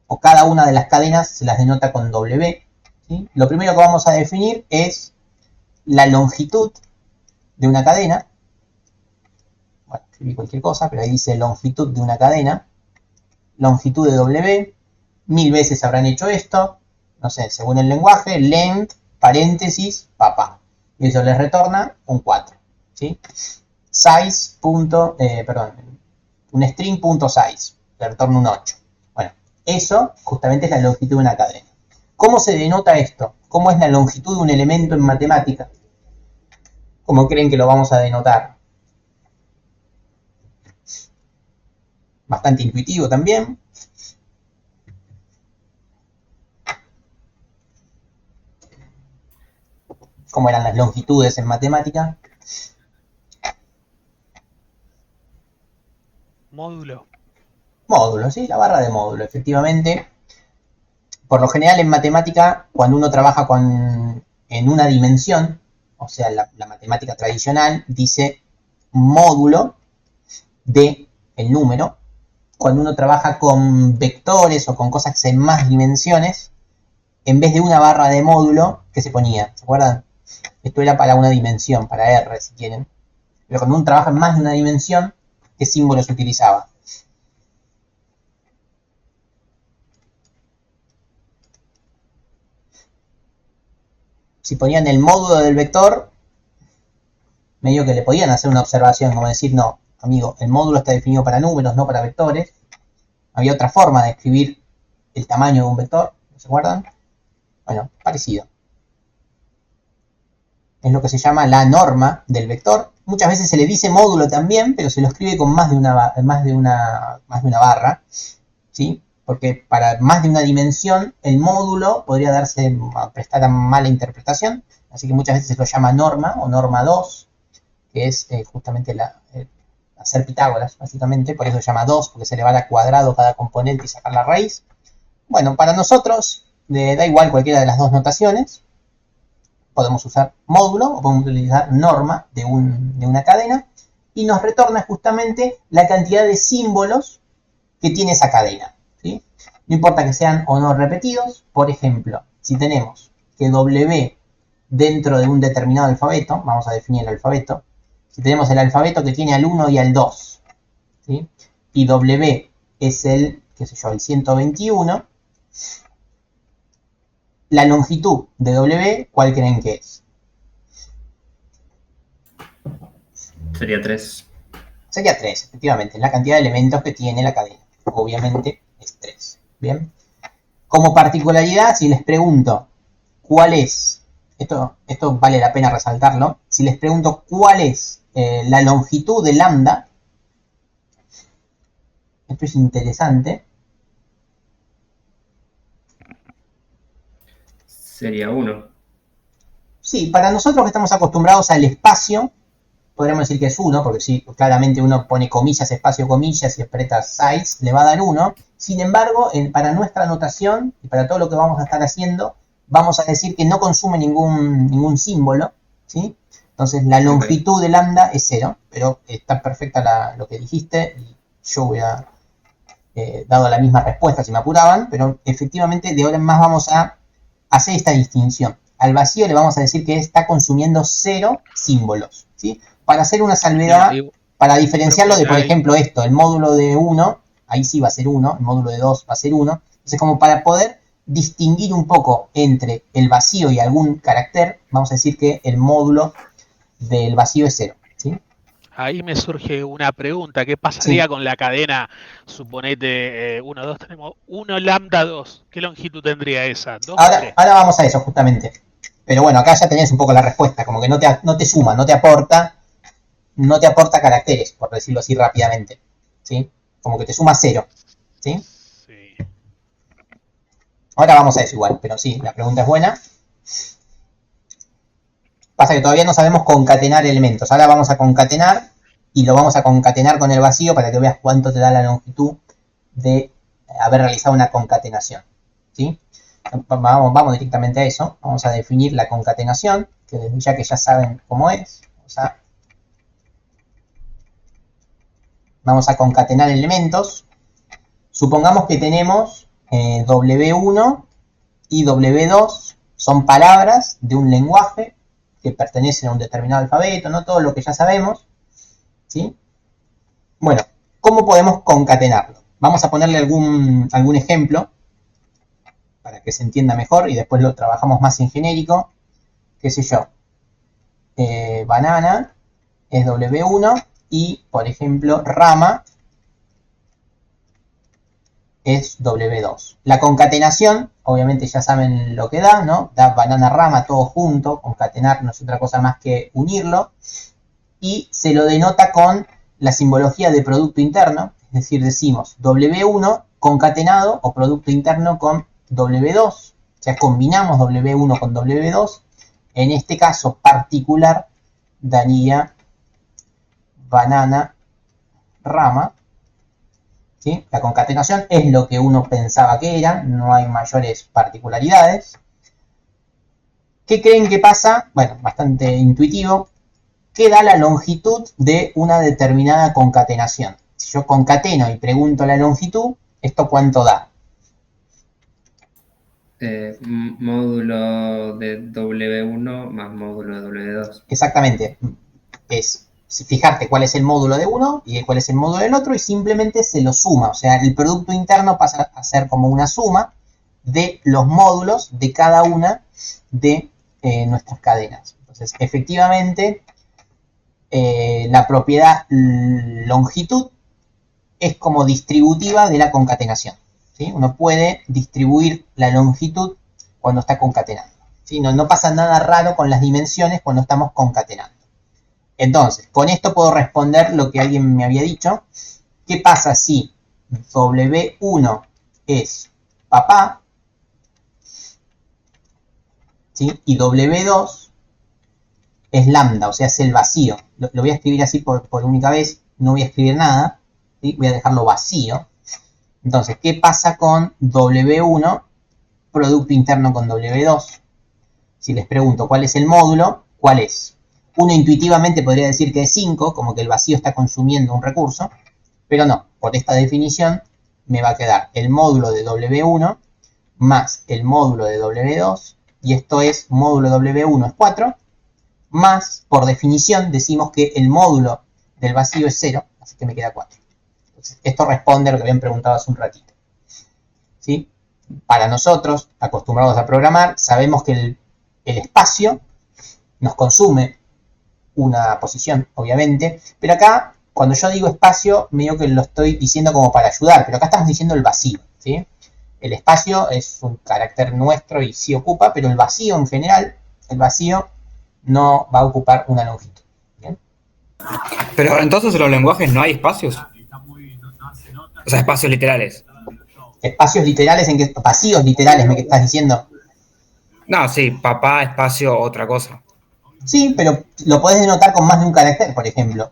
O cada una de las cadenas se las denota con W, ¿sí? Lo primero que vamos a definir es la longitud de una cadena. Bueno, escribí cualquier cosa, pero ahí dice longitud de una cadena. Longitud de W. 1000 veces habrán hecho esto. No sé, según el lenguaje, length, paréntesis, papá. Y eso les retorna un 4, ¿sí? Size, un string.size, le retorna un 8. Bueno, eso justamente es la longitud de una cadena. ¿Cómo se denota esto? ¿Cómo es la longitud de un elemento en matemática? ¿Cómo creen que lo vamos a denotar? Bastante intuitivo también. ¿Cómo eran las longitudes en matemática? Módulo. Módulo, sí, la barra de módulo, efectivamente. Por lo general en matemática, cuando uno trabaja en una dimensión, o sea, la matemática tradicional dice módulo de el número. Cuando uno trabaja con vectores o con cosas en más dimensiones, en vez de una barra de módulo, ¿qué se ponía? ¿Se acuerdan? Esto era para una dimensión, para R si quieren. Pero cuando uno trabaja en más de una dimensión, ¿qué símbolo se utilizaba? Si ponían el módulo del vector, medio que le podían hacer una observación, como decir, no, amigo, el módulo está definido para números, no para vectores. Había otra forma de escribir el tamaño de un vector, ¿se acuerdan? Bueno, parecido. Es lo que se llama la norma del vector. Muchas veces se le dice módulo también, pero se lo escribe con más de una barra, ¿sí? Porque para más de una dimensión, el módulo podría prestar a mala interpretación, así que muchas veces se lo llama norma o norma 2, que es justamente hacer Pitágoras, básicamente, por eso se llama 2, porque se le va al cuadrado cada componente y sacar la raíz. Bueno, para nosotros da igual cualquiera de las dos notaciones. Podemos usar módulo o podemos utilizar norma de una cadena y nos retorna justamente la cantidad de símbolos que tiene esa cadena, ¿sí? No importa que sean o no repetidos. Por ejemplo, si tenemos que W dentro de un determinado alfabeto, vamos a definir el alfabeto, si tenemos el alfabeto que tiene al 1 y al 2, ¿sí? Y W es el 121, la longitud de W, ¿cuál creen que es? Sería 3. Sería 3, efectivamente, la cantidad de elementos que tiene la cadena. Obviamente es 3. Bien. Como particularidad, si les pregunto cuál es, esto vale la pena resaltarlo, si les pregunto cuál es la longitud de lambda, esto es interesante. Sería 1. Sí, para nosotros que estamos acostumbrados al espacio, podríamos decir que es 1, porque sí, claramente uno pone comillas, espacio, comillas y aprieta size, le va a dar 1. Sin embargo, para nuestra notación y para todo lo que vamos a estar haciendo, vamos a decir que no consume ningún símbolo, ¿sí? Entonces la longitud de lambda es 0, pero está perfecta lo que dijiste y yo hubiera dado la misma respuesta si me apuraban, pero efectivamente de ahora en más vamos a hacer esta distinción. Al vacío le vamos a decir que está consumiendo 0 símbolos, ¿sí? Para hacer una salvedad, para diferenciarlo de, por ejemplo, esto, el módulo de 1, ahí sí va a ser 1, el módulo de 2 va a ser 1, Entonces, como para poder distinguir un poco entre el vacío y algún carácter, vamos a decir que el módulo del vacío es 0, ¿sí? Ahí me surge una pregunta. ¿Qué pasaría con la cadena? Suponete 1, 2, tenemos 1 lambda 2. ¿Qué longitud tendría esa? 2 o 3. Ahora vamos a eso, justamente. Pero bueno, acá ya tenés un poco la respuesta, como que no te suma, no te aporta caracteres, por decirlo así rápidamente, ¿sí? Como que te suma 0, ¿sí? Sí. Ahora vamos a eso igual, pero sí, la pregunta es buena. Pasa que todavía no sabemos concatenar elementos. Ahora vamos a concatenar y lo vamos a concatenar con el vacío para que veas cuánto te da la longitud de haber realizado una concatenación, ¿sí? Vamos directamente a eso. Vamos a definir la concatenación, que desde ya saben cómo es. Vamos a concatenar elementos. Supongamos que tenemos W1 y W2 son palabras de un lenguaje que pertenecen a un determinado alfabeto, ¿no? Todo lo que ya sabemos, ¿sí? Bueno, ¿cómo podemos concatenarlo? Vamos a ponerle algún ejemplo para que se entienda mejor y después lo trabajamos más en genérico. Qué sé yo, banana es W1 y, por ejemplo, rama es W2. La concatenación, obviamente ya saben lo que da, ¿no? Da banana, rama, todo junto. Concatenar no es otra cosa más que unirlo. Y se lo denota con la simbología de producto interno. Es decir, decimos W1 concatenado o producto interno con W2. O sea, combinamos W1 con W2. En este caso particular daría banana, rama. ¿Sí? La concatenación es lo que uno pensaba que era, no hay mayores particularidades. ¿Qué creen que pasa? Bueno, bastante intuitivo. ¿Qué da la longitud de una determinada concatenación? Si yo concateno y pregunto la longitud, ¿esto cuánto da? Módulo de W1 más módulo de W2. Exactamente. Es fijarte cuál es el módulo de uno y cuál es el módulo del otro y simplemente se lo suma. O sea, el producto interno pasa a ser como una suma de los módulos de cada una de nuestras cadenas. Entonces, efectivamente, la propiedad longitud es como distributiva de la concatenación, ¿sí? Uno puede distribuir la longitud cuando está concatenando, ¿sí? No pasa nada raro con las dimensiones cuando estamos concatenando. Entonces, con esto puedo responder lo que alguien me había dicho. ¿Qué pasa si W1 es papá, ¿sí? Y W2 es lambda, o sea, es el vacío? Lo voy a escribir así por única vez, no voy a escribir nada, ¿sí? Voy a dejarlo vacío. Entonces, ¿qué pasa con W1, producto interno con W2? Si les pregunto cuál es el módulo, ¿cuál es? Uno intuitivamente podría decir que es 5, como que el vacío está consumiendo un recurso, pero no, por esta definición me va a quedar el módulo de W1 más el módulo de W2, y esto es módulo de W1 es 4, más, por definición, decimos que el módulo del vacío es 0, así que me queda 4. Entonces, esto responde a lo que habían preguntado hace un ratito, ¿sí? Para nosotros, acostumbrados a programar, sabemos que el espacio nos consume una posición, obviamente, pero acá, cuando yo digo espacio, medio que lo estoy diciendo como para ayudar, pero acá estamos diciendo el vacío, ¿sí? El espacio es un carácter nuestro y sí ocupa, pero el vacío en general, el vacío no va a ocupar una longitud, ¿bien? Pero entonces en los lenguajes no hay espacios. O sea, espacios literales. Espacios literales, ¿en qué? Vacíos literales, ¿me estás diciendo? No, sí, papá, espacio, otra cosa. Sí, pero lo podés denotar con más de un carácter, por ejemplo.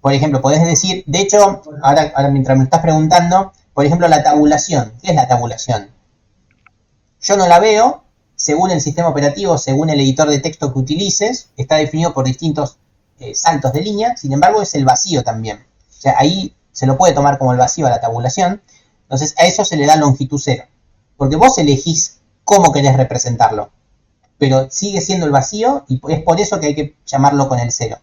Por ejemplo, podés decir, de hecho, ahora mientras me estás preguntando, por ejemplo, la tabulación. ¿Qué es la tabulación? Yo no la veo, según el sistema operativo, según el editor de texto que utilices, está definido por distintos saltos de línea, sin embargo es el vacío también. O sea, ahí se lo puede tomar como el vacío a la tabulación, entonces a eso se le da longitud 0, porque vos elegís cómo querés representarlo, pero sigue siendo el vacío y es por eso que hay que llamarlo con el 0.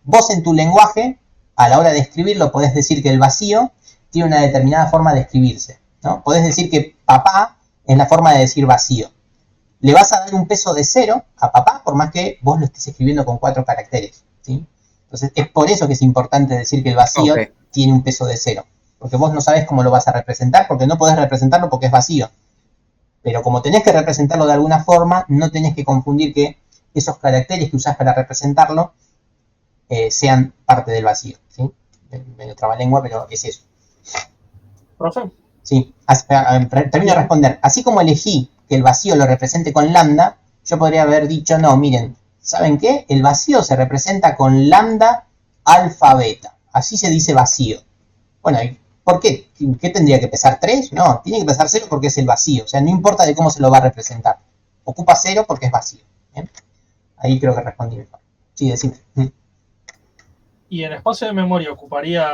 Vos en tu lenguaje, a la hora de escribirlo, podés decir que el vacío tiene una determinada forma de escribirse, ¿no? Podés decir que papá es la forma de decir vacío. Le vas a dar un peso de 0 a papá por más que vos lo estés escribiendo con 4 caracteres, ¿sí? Entonces es por eso que es importante decir que el vacío tiene un peso de 0. Porque vos no sabés cómo lo vas a representar, porque no podés representarlo porque es vacío. Pero como tenés que representarlo de alguna forma, no tenés que confundir que esos caracteres que usás para representarlo sean parte del vacío, ¿sí? Medio trabalengua, pero es eso. ¿Profe? Sí, termino de responder. Así como elegí que el vacío lo represente con lambda, yo podría haber dicho, no, miren, ¿saben qué? El vacío se representa con lambda alfa beta. Así se dice vacío. Bueno, ¿por qué? ¿Qué tendría que pesar 3? No, tiene que pesar 0 porque es el vacío. O sea, no importa de cómo se lo va a representar. Ocupa 0 porque es vacío. ¿Bien? Ahí creo que respondí mejor. Sí, decime. ¿Y en espacio de memoria ocuparía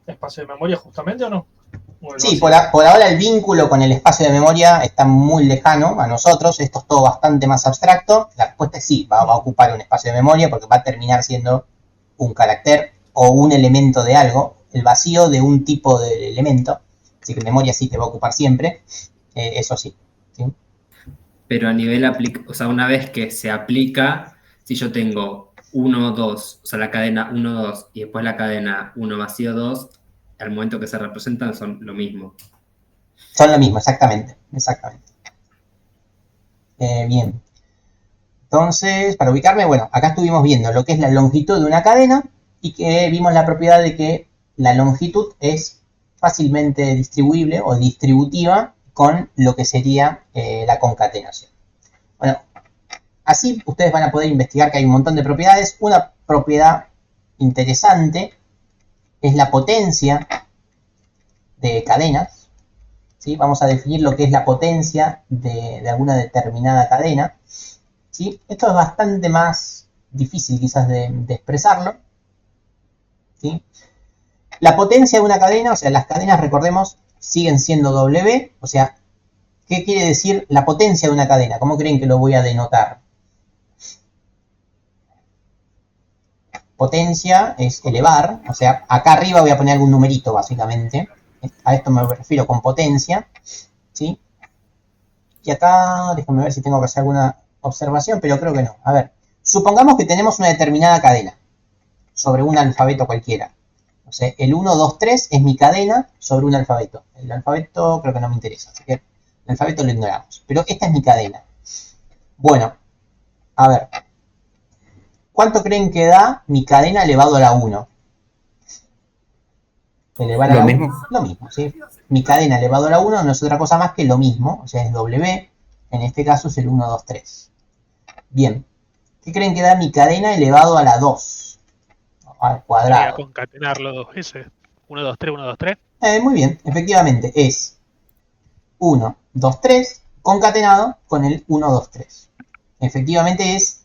espacio de memoria justamente o no? Sí, por ahora el vínculo con el espacio de memoria está muy lejano a nosotros. Esto es todo bastante más abstracto. La respuesta es sí, va a ocupar un espacio de memoria porque va a terminar siendo un carácter o un elemento de algo. El vacío de un tipo de elemento. Así que memoria sí te va a ocupar siempre. Eso sí. ¿Sí? Pero a nivel o sea, una vez que se aplica, si yo tengo 1, 2, o sea, la cadena 1, 2 y después la cadena 1 vacío 2, al momento que se representan son lo mismo. Son lo mismo, exactamente. Bien. Entonces, para ubicarme, bueno, acá estuvimos viendo lo que es la longitud de una cadena y que vimos la propiedad de que la longitud es fácilmente distribuible o distributiva con lo que sería la concatenación. Bueno, así ustedes van a poder investigar que hay un montón de propiedades. Una propiedad interesante es la potencia de cadenas. ¿Sí? Vamos a definir lo que es la potencia de alguna determinada cadena. ¿Sí? Esto es bastante más difícil quizás de expresarlo. ¿Sí? La potencia de una cadena, o sea, las cadenas, recordemos, siguen siendo W. O sea, ¿qué quiere decir la potencia de una cadena? ¿Cómo creen que lo voy a denotar? Potencia es elevar, o sea, acá arriba voy a poner algún numerito básicamente. A esto me refiero con potencia, ¿sí? Y acá, déjenme ver si tengo que hacer alguna observación, pero creo que no. A ver, supongamos que tenemos una determinada cadena sobre un alfabeto cualquiera. O sea, el 1, 2, 3 es mi cadena sobre un alfabeto. El alfabeto creo que no me interesa, así que el alfabeto lo ignoramos. Pero esta es mi cadena. Bueno, a ver. ¿Cuánto creen que da mi cadena elevado a la 1? Elevar a ¿Lo la mismo? 1. Lo mismo, ¿sí? Mi cadena elevado a la 1 no es otra cosa más que lo mismo, o sea, es W. En este caso es el 1, 2, 3. Bien. ¿Qué creen que da mi cadena elevado a la 2? Al cuadrado. Voy a concatenar los dos veces. 1, 2, 3, 1, 2, 3. Muy bien, efectivamente es 1, 2, 3 concatenado con el 1, 2, 3. Efectivamente es.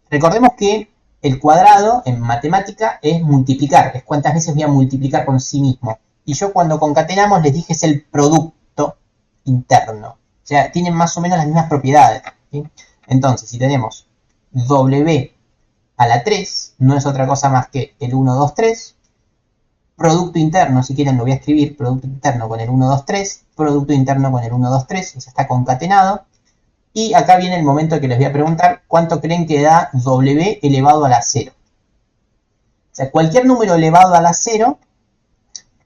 Recordemos que el cuadrado en matemática es multiplicar, es cuántas veces voy a multiplicar con sí mismo. Y yo cuando concatenamos les dije es el producto interno. O sea, tienen más o menos las mismas propiedades. ¿Sí? Entonces, si tenemos W a la 3, no es otra cosa más que el 1, 2, 3. Producto interno, si quieren lo voy a escribir, producto interno con el 1, 2, 3. Producto interno con el 1, 2, 3. Eso está concatenado. Y acá viene el momento que les voy a preguntar cuánto creen que da W elevado a la 0. O sea, cualquier número elevado a la 0,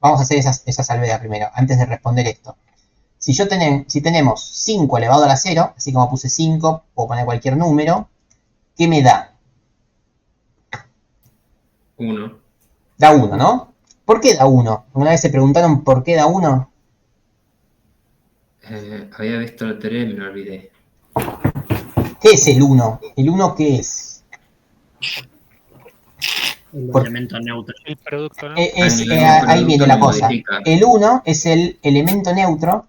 vamos a hacer esa salvedad primero, antes de responder esto. Si tenemos 5 elevado a la 0, así como puse 5, puedo poner cualquier número, ¿qué me da? 1. Da 1, ¿no? ¿Por qué da 1? ¿Una vez se preguntaron por qué da 1? Había visto la teoría y me lo olvidé. ¿Qué es el 1? ¿El 1 qué es? El Por- elemento neutro. El producto, ¿no? Ahí viene la cosa. Modifica. El 1 es el elemento neutro.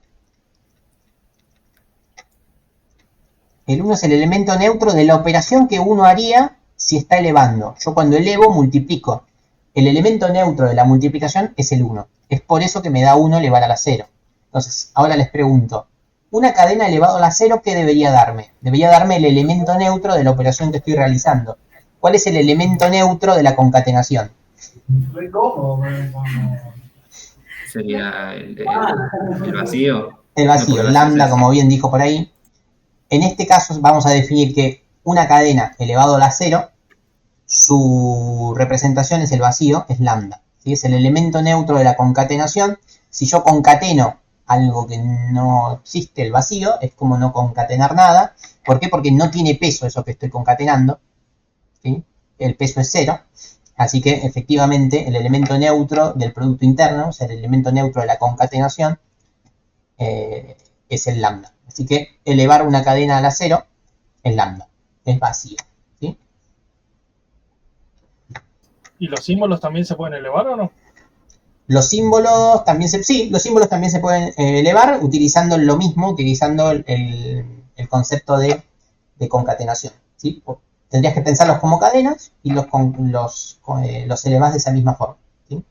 El 1 es el elemento neutro de la operación que uno haría si está elevando. Yo cuando elevo multiplico. El elemento neutro de la multiplicación es el 1. Es por eso que me da 1 elevar a la 0. Entonces, ahora les pregunto. Una cadena elevado a la 0, ¿qué debería darme? Debería darme el elemento neutro de la operación que estoy realizando. ¿Cuál es el elemento neutro de la concatenación? Sería el vacío. El vacío, No, el lambda, como bien dijo por ahí. En este caso vamos a definir que una cadena elevado a la 0, su representación es el vacío, es lambda. ¿Sí? Es el elemento neutro de la concatenación. Si yo concateno algo que no existe, el vacío, es como no concatenar nada. ¿Por qué? Porque no tiene peso eso que estoy concatenando. ¿Sí? El peso es 0. Así que efectivamente el elemento neutro del producto interno, o sea, el elemento neutro de la concatenación, es el lambda. Así que elevar una cadena a la 0 es lambda, es vacío. ¿Sí? ¿Y los símbolos también se pueden elevar o no? Los símbolos también se pueden elevar utilizando lo mismo, utilizando el concepto de concatenación. ¿Sí? Tendrías que pensarlos como cadenas y los elevás de esa misma forma. ¿Sí?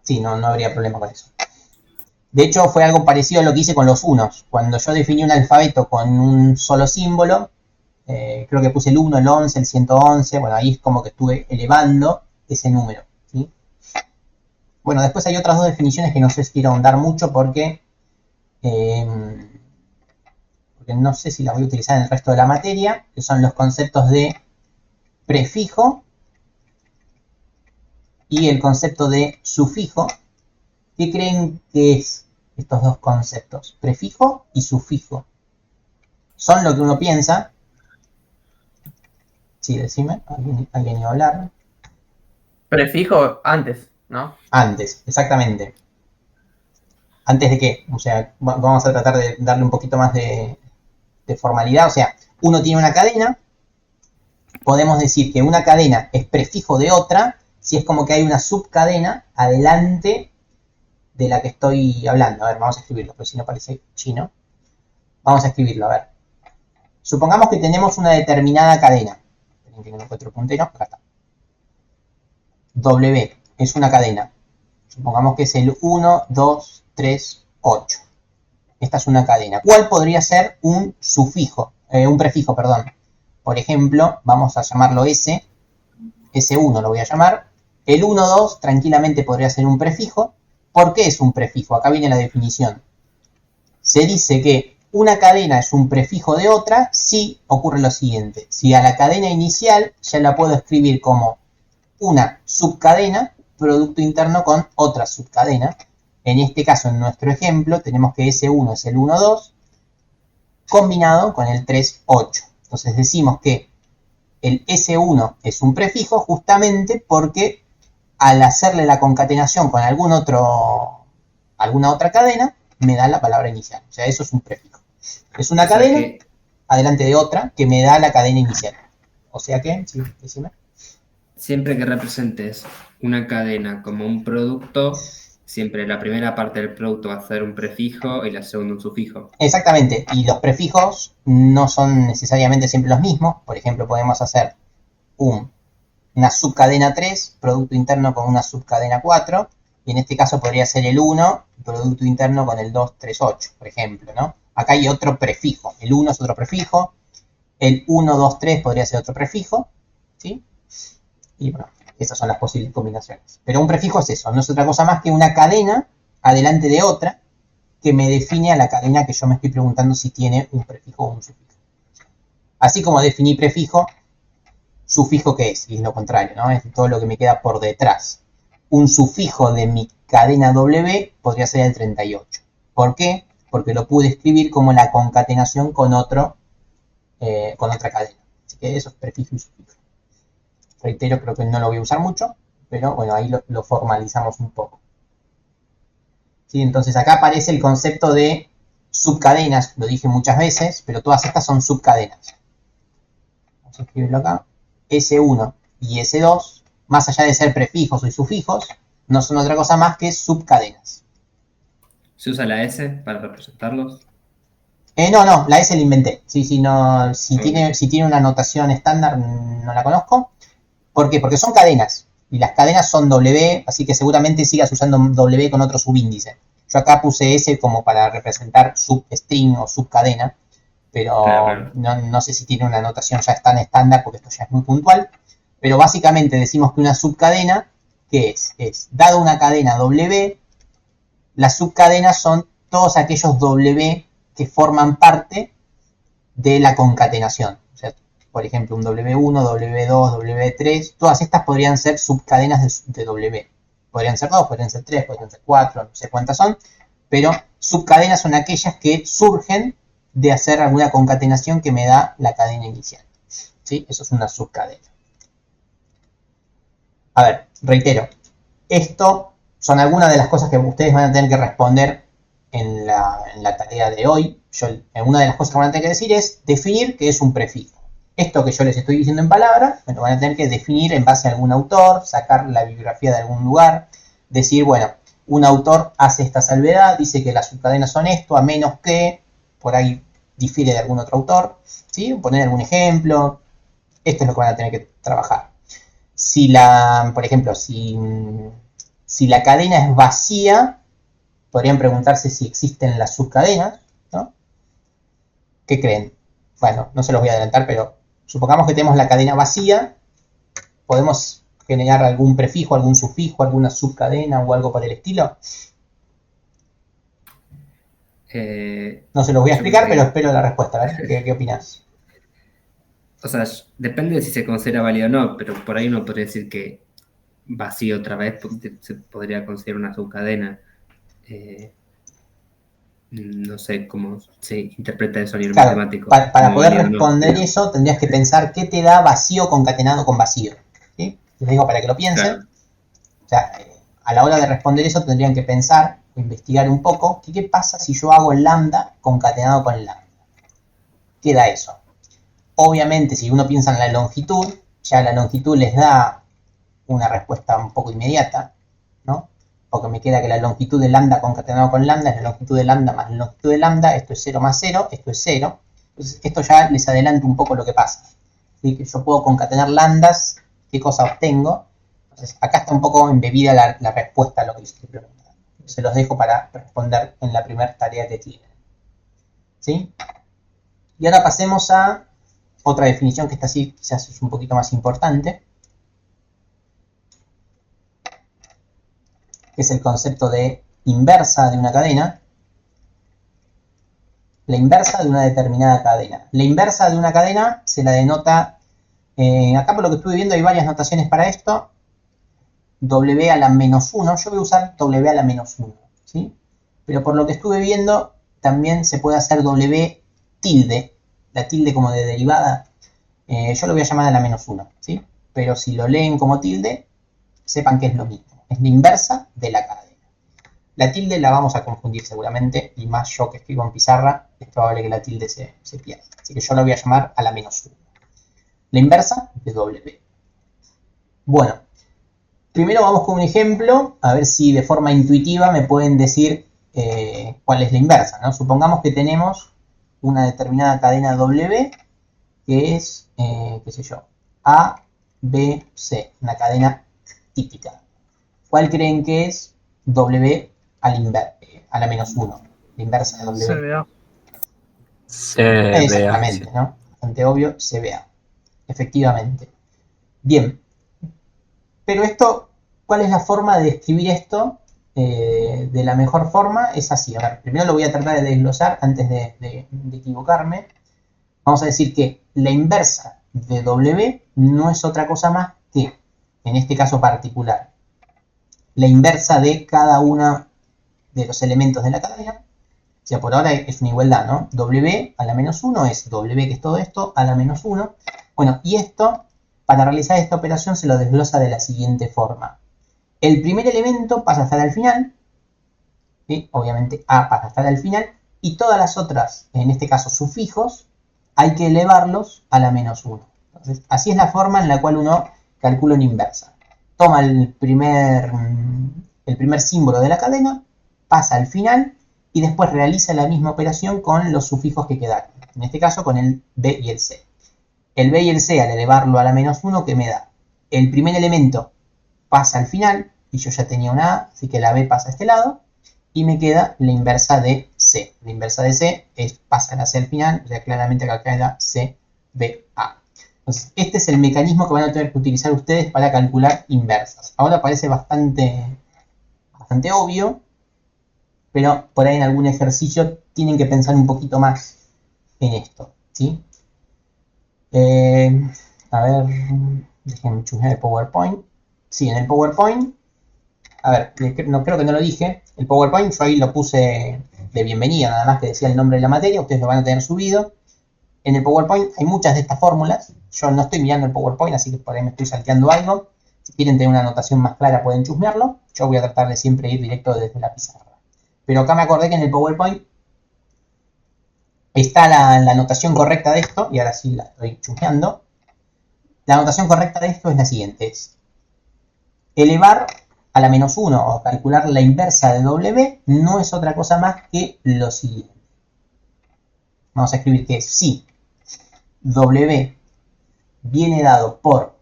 Sí, no habría problema con eso. De hecho, fue algo parecido a lo que hice con los unos. Cuando yo definí un alfabeto con un solo símbolo, creo que puse el 1, el 11, el 111, bueno, ahí es como que estuve elevando ese número. ¿Sí? Bueno, después hay otras dos definiciones que no sé si quiero ahondar mucho porque no sé si las voy a utilizar en el resto de la materia, que son los conceptos de prefijo y el concepto de sufijo. ¿Qué creen que es estos dos conceptos? Prefijo y sufijo. ¿Son lo que uno piensa? Sí, decime, ¿alguien iba a hablar? Prefijo antes, ¿no? Antes, exactamente. ¿Antes de qué? O sea, vamos a tratar de darle un poquito más de formalidad. O sea, uno tiene una cadena, podemos decir que una cadena es prefijo de otra si es como que hay una subcadena adelante de la que estoy hablando. A ver, vamos a escribirlo, porque si no parece chino. Vamos a escribirlo, a ver. Supongamos que tenemos una determinada cadena. Esperen que no encuentro el puntero, acá está. W es una cadena. Supongamos que es el 1, 2, 3, 8. Esta es una cadena. ¿Cuál podría ser un sufijo? Un prefijo, perdón. Por ejemplo, vamos a llamarlo S. S1 lo voy a llamar. El 1, 2 tranquilamente podría ser un prefijo. ¿Por qué es un prefijo? Acá viene la definición. Se dice que una cadena es un prefijo de otra si ocurre lo siguiente. Si a la cadena inicial ya la puedo escribir como una subcadena, producto interno con otra subcadena. En este caso, en nuestro ejemplo, tenemos que S1 es el 1, 2, combinado con el 3, 8. Entonces decimos que el S1 es un prefijo justamente porque al hacerle la concatenación con alguna otra cadena, me da la palabra inicial. O sea, eso es un prefijo. Es una cadena adelante de otra que me da la cadena inicial. O sea que, sí, decime. Siempre que representes una cadena como un producto, siempre la primera parte del producto va a ser un prefijo y la segunda un sufijo. Exactamente, y los prefijos no son necesariamente siempre los mismos. Por ejemplo, podemos hacer una subcadena 3, producto interno con una subcadena 4, y en este caso podría ser el 1, producto interno con el 2, 3, 8, por ejemplo, ¿no? Acá hay otro prefijo, el 1 es otro prefijo, el 1, 2, 3 podría ser otro prefijo, ¿sí? Y bueno, esas son las posibles combinaciones. Pero un prefijo es eso, no es otra cosa más que una cadena adelante de otra que me define a la cadena que yo me estoy preguntando si tiene un prefijo o un sufijo. Así como definí prefijo, sufijo ¿qué es? Y es lo contrario, ¿no? Es todo lo que me queda por detrás. Un sufijo de mi cadena W podría ser el 38. ¿Por qué? Porque lo pude escribir como la concatenación con otra cadena. Así que eso es prefijo y sufijo. Reitero, creo que no lo voy a usar mucho, pero bueno, ahí lo formalizamos un poco. ¿Sí? Entonces acá aparece el concepto de subcadenas, lo dije muchas veces, pero todas estas son subcadenas. Vamos a escribirlo acá. S1 y S2, más allá de ser prefijos y sufijos, no son otra cosa más que subcadenas. ¿Se usa la S para representarlos? No, la S la inventé. Sí, no, si tiene una notación estándar, no la conozco. ¿Por qué? Porque son cadenas. Y las cadenas son W, así que seguramente sigas usando W con otro subíndice. Yo acá puse S como para representar substring o subcadena, pero claro. No sé si tiene una notación ya tan estándar, porque esto ya es muy puntual. Pero básicamente decimos que una subcadena, ¿qué es? Es, dado una cadena W, Las subcadenas son todos aquellos W que forman parte de la concatenación. O sea, por ejemplo, un W1, W2, W3, todas estas podrían ser subcadenas de W. Podrían ser 2, podrían ser 3, podrían ser 4, no sé cuántas son, pero subcadenas son aquellas que surgen de hacer alguna concatenación que me da la cadena inicial. ¿Sí? Eso es una subcadena. A ver, reitero, esto son algunas de las cosas que ustedes van a tener que responder en la tarea de hoy. Una de las cosas que van a tener que decir es definir qué es un prefijo. Esto que yo les estoy diciendo en palabras, me lo van a tener que definir en base a algún autor, sacar la bibliografía de algún lugar, decir, bueno, un autor hace esta salvedad, dice que las subcadenas son esto, a menos que, por ahí difiere de algún otro autor, ¿sí? Poner algún ejemplo, esto es lo que van a tener que trabajar. Por ejemplo, si la cadena es vacía, podrían preguntarse si existen las subcadenas, ¿no? ¿Qué creen? Bueno, no se los voy a adelantar, pero supongamos que tenemos la cadena vacía, podemos generar algún prefijo, algún sufijo, alguna subcadena o algo por el estilo. No se los voy a explicar, pero espero la respuesta. A ver, ¿qué opinás? O sea, depende de si se considera válido o no, pero por ahí uno podría decir que vacío otra vez se podría considerar una subcadena. No sé cómo se interpreta eso a nivel matemático. Para poder responder eso, tendrías que pensar qué te da vacío concatenado con vacío. ¿Sí? Les digo para que lo piensen. Claro. O sea, a la hora de responder eso tendrían que pensar o investigar un poco qué pasa si yo hago lambda concatenado con lambda. ¿Qué da eso? Obviamente, si uno piensa en la longitud, ya la longitud les da una respuesta un poco inmediata, ¿no? Porque me queda que la longitud de lambda concatenado con lambda es la longitud de lambda más la longitud de lambda, esto es 0 más 0, esto es 0. Entonces, esto ya les adelanto un poco lo que pasa. ¿Sí? Que yo puedo concatenar lambdas, ¿qué cosa obtengo? Entonces, acá está un poco embebida la respuesta a lo que les estoy preguntando. Se los dejo para responder en la primera tarea que tienen. ¿Sí? Y ahora pasemos a otra definición que esta sí quizás es un poquito más importante, que es el concepto de inversa de una cadena. La inversa de una determinada cadena. La inversa de una cadena se la denota, acá por lo que estuve viendo hay varias notaciones para esto, W a la menos 1, yo voy a usar W a la menos 1, ¿sí? Pero por lo que estuve viendo también se puede hacer W tilde, la tilde como de derivada, yo lo voy a llamar a la menos 1, ¿sí? Pero si lo leen como tilde, sepan que es lo mismo, es la inversa de la cadena. La tilde la vamos a confundir seguramente, y más yo que escribo en pizarra, es probable que la tilde se pierda. Así que yo la voy a llamar a la menos 1. La inversa de W. Bueno, primero vamos con un ejemplo, a ver si de forma intuitiva me pueden decir cuál es la inversa, ¿no? Supongamos que tenemos una determinada cadena W, que es, qué sé yo, A, B, C, una cadena típica. ¿Cuál creen que es W a la menos 1? La inversa de W. CBA. CBA. Exactamente, ¿no? Bastante obvio, CBA. Efectivamente. Bien. Pero esto, ¿cuál es la forma de escribir esto de la mejor forma? Es así. A ver, primero lo voy a tratar de desglosar antes de equivocarme. Vamos a decir que la inversa de W no es otra cosa más que, en este caso particular, la inversa de cada uno de los elementos de la cadena. O sea, por ahora es una igualdad, ¿no? W a la menos 1 es W, que es todo esto, a la menos 1. Bueno, y esto, para realizar esta operación, se lo desglosa de la siguiente forma. El primer elemento pasa a estar al final, ¿sí? Obviamente A pasa a estar al final, y todas las otras, en este caso sufijos, hay que elevarlos a la menos 1. Entonces, así es la forma en la cual uno calcula una inversa. Toma el primer símbolo de la cadena, pasa al final y después realiza la misma operación con los sufijos que quedaron. En este caso con el B y el C. El B y el C al elevarlo a la menos 1, ¿qué me da? El primer elemento pasa al final y yo ya tenía una A, así que la B pasa a este lado y me queda la inversa de C. La inversa de C pasa a C al final, o sea, claramente acá queda CBA. Entonces, este es el mecanismo que van a tener que utilizar ustedes para calcular inversas. Ahora parece bastante obvio, pero por ahí en algún ejercicio tienen que pensar un poquito más en esto, ¿sí? A ver, déjenme chusmear el PowerPoint. Sí, en el PowerPoint, a ver, no creo que no lo dije, el PowerPoint yo ahí lo puse de bienvenida, nada más que decía el nombre de la materia, ustedes lo van a tener subido. En el PowerPoint hay muchas de estas fórmulas, yo no estoy mirando el PowerPoint, así que por ahí me estoy salteando algo. Si quieren tener una anotación más clara pueden chusmearlo, yo voy a tratar de siempre ir directo desde la pizarra. Pero acá me acordé que en el PowerPoint está la anotación correcta de esto, y ahora sí la estoy chusmeando. La anotación correcta de esto es la siguiente, es elevar a la menos 1 o calcular la inversa de W no es otra cosa más que lo siguiente. Vamos a escribir que si W viene dado por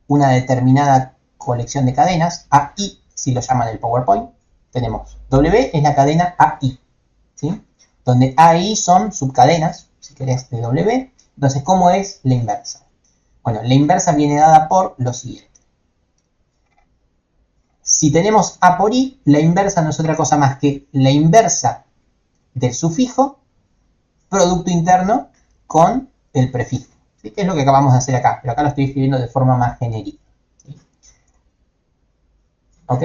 una determinada colección de cadenas, AI, si lo llaman el PowerPoint, tenemos W es la cadena AI, ¿sí? Donde AI son subcadenas, si querés, de W. Entonces, ¿cómo es la inversa? Bueno, la inversa viene dada por lo siguiente. Si tenemos A por I, la inversa no es otra cosa más que la inversa del sufijo, producto interno, con el prefijo. ¿Sí? Que es lo que acabamos de hacer acá, pero acá lo estoy escribiendo de forma más genérica. ¿Sí? ¿Ok?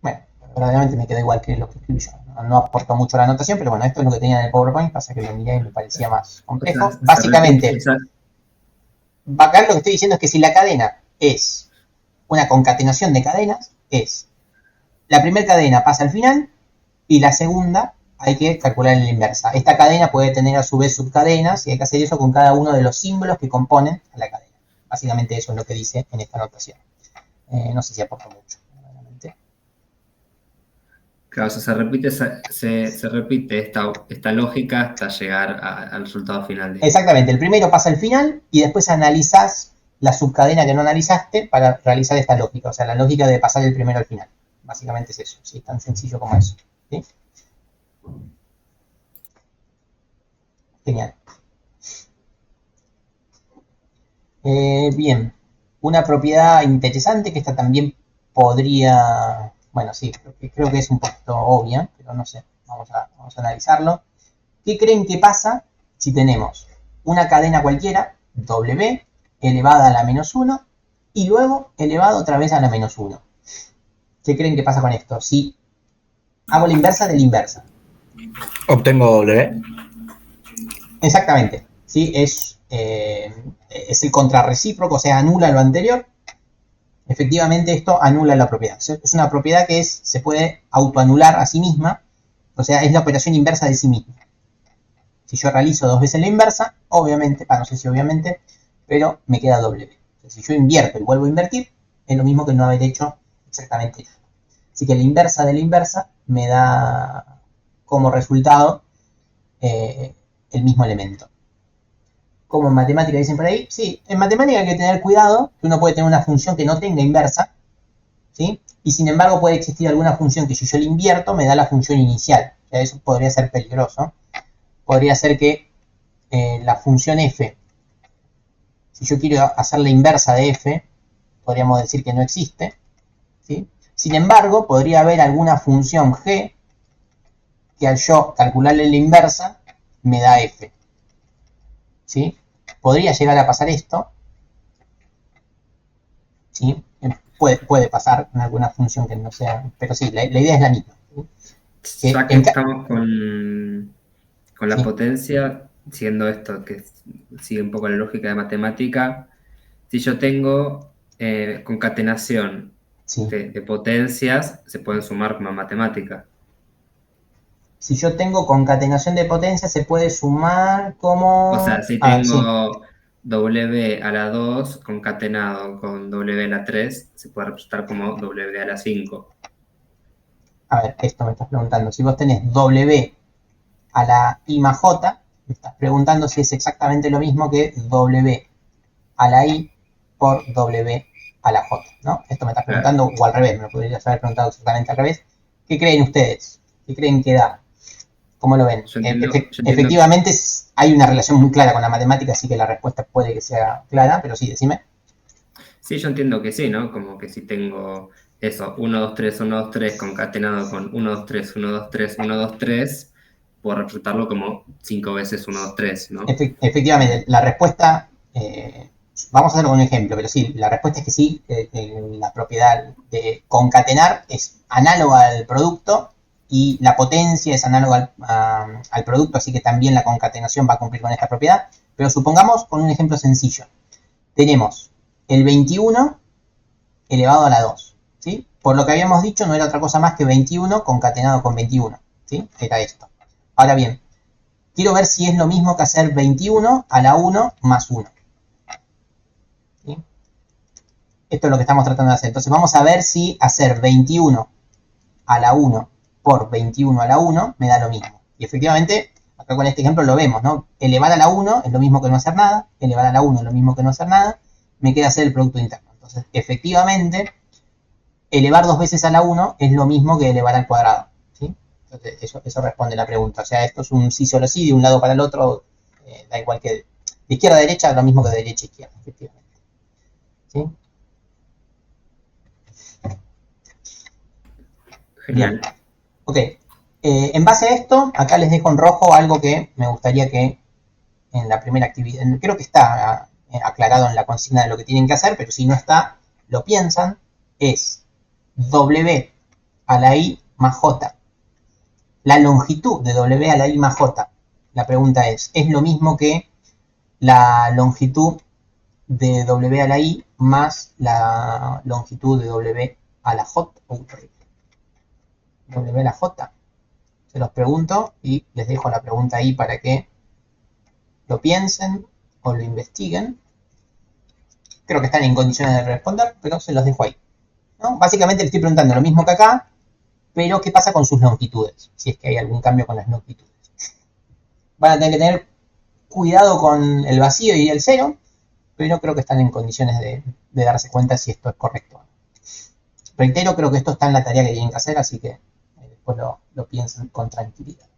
Bueno, verdaderamente me queda igual que lo que escribí yo. No aporto mucho la anotación, pero bueno, esto es lo que tenía en el PowerPoint, pasa que lo miré y me parecía más complejo. Básicamente, acá lo que estoy diciendo es que si la cadena es una concatenación de cadenas, es la primera cadena pasa al final y la segunda hay que calcular en la inversa. Esta cadena puede tener a su vez subcadenas y hay que hacer eso con cada uno de los símbolos que componen a la cadena. Básicamente eso es lo que dice en esta anotación. No sé si aporta mucho. Claro, o sea, se repite esta lógica hasta llegar al resultado final. Exactamente, el primero pasa al final y después analizás la subcadena que no analizaste para realizar esta lógica. O sea, la lógica de pasar el primero al final. Básicamente es eso, ¿sí? Tan sencillo como eso. ¿Sí? Genial. Bien, una propiedad interesante que esta también podría... Bueno, sí, creo que es un poquito obvia, pero no sé, vamos a analizarlo. ¿Qué creen que pasa si tenemos una cadena cualquiera, W, elevada a la menos 1, y luego elevado otra vez a la menos 1? ¿Qué creen que pasa con esto? Si hago la inversa de la inversa. Obtengo W. Exactamente, ¿sí? Es el contrarrecíproco, o sea, anula lo anterior. Efectivamente esto anula la propiedad. Es una propiedad que se puede autoanular a sí misma, o sea, es la operación inversa de sí misma. Si yo realizo dos veces la inversa, obviamente, no sé si obviamente, pero me queda W. Entonces, si yo invierto y vuelvo a invertir, es lo mismo que no haber hecho exactamente nada. Así que la inversa de la inversa me da como resultado el mismo elemento. Como en matemática dicen por ahí, sí, en matemática hay que tener cuidado, que uno puede tener una función que no tenga inversa, ¿sí? Y sin embargo puede existir alguna función que si yo la invierto me da la función inicial. O sea, eso podría ser peligroso. Podría ser que la función f, si yo quiero hacer la inversa de f, podríamos decir que no existe, ¿sí? Sin embargo, podría haber alguna función g que al yo calcularle la inversa me da f. ¿Sí? Podría llegar a pasar esto, ¿sí? Puede pasar en alguna función que no sea, pero sí, la idea es la misma. ¿Sí? Ya que estamos con la potencia, siendo esto que sigue un poco la lógica de matemática, si yo tengo concatenación de potencias, se pueden sumar como matemática. Si yo tengo concatenación de potencia, se puede sumar como... O sea, si tengo W a la 2 concatenado con W a la 3, se puede representar como W a la 5. A ver, esto me estás preguntando. Si vos tenés W a la I más J, me estás preguntando si es exactamente lo mismo que W a la I por W a la J, ¿no? Esto me estás preguntando, o al revés, me lo podrías haber preguntado exactamente al revés. ¿Qué creen ustedes? ¿Qué creen que da? ¿Cómo lo ven? Efectivamente hay una relación muy clara con la matemática, así que la respuesta puede que sea clara, pero sí, decime. Sí, yo entiendo que sí, ¿no? Como que si tengo eso, 1, 2, 3, 1, 2, 3 concatenado con 1, 2, 3, 1, 2, 3, 1, 2, 3, puedo representarlo como 5 veces 1, 2, 3, ¿no? Efectivamente, la respuesta, vamos a hacer un ejemplo, pero sí, la respuesta es que sí, la propiedad de concatenar es análoga al producto y la potencia es análoga al producto, así que también la concatenación va a cumplir con esta propiedad. Pero supongamos con un ejemplo sencillo. Tenemos el 21 elevado a la 2, ¿sí? Por lo que habíamos dicho, no era otra cosa más que 21 concatenado con 21, ¿sí? Era esto. Ahora bien, quiero ver si es lo mismo que hacer 21 a la 1 más 1. ¿Sí? Esto es lo que estamos tratando de hacer. Entonces vamos a ver si hacer 21 a la 1 por 21 a la 1 me da lo mismo. Y efectivamente, acá con este ejemplo lo vemos, ¿no? Elevar a la 1 es lo mismo que no hacer nada, elevar a la 1 es lo mismo que no hacer nada, me queda hacer el producto interno. Entonces, efectivamente, elevar 2 veces a la 1 es lo mismo que elevar al cuadrado, ¿sí? Entonces, eso responde la pregunta. O sea, esto es un sí solo sí, de un lado para el otro, da igual que de izquierda a derecha, lo mismo que de derecha a izquierda, efectivamente. ¿Sí? Genial. Bien. Ok. En base a esto, acá les dejo en rojo algo que me gustaría que en la primera actividad, creo que está aclarado en la consigna de lo que tienen que hacer, pero si no está, lo piensan, es W a la I más J. La longitud de W a la I más J, la pregunta es lo mismo que la longitud de W a la I más la longitud de W a la J? W a la J. Se los pregunto y les dejo la pregunta ahí para que lo piensen o lo investiguen. Creo que están en condiciones de responder, pero se los dejo ahí, ¿no? Básicamente le estoy preguntando lo mismo que acá, pero ¿qué pasa con sus longitudes? Si es que hay algún cambio con las longitudes. Van a tener que tener cuidado con el vacío y el cero, pero creo que están en condiciones de darse cuenta si esto es correcto. Reitero, creo que esto está en la tarea que tienen que hacer, así que después lo piensen con tranquilidad.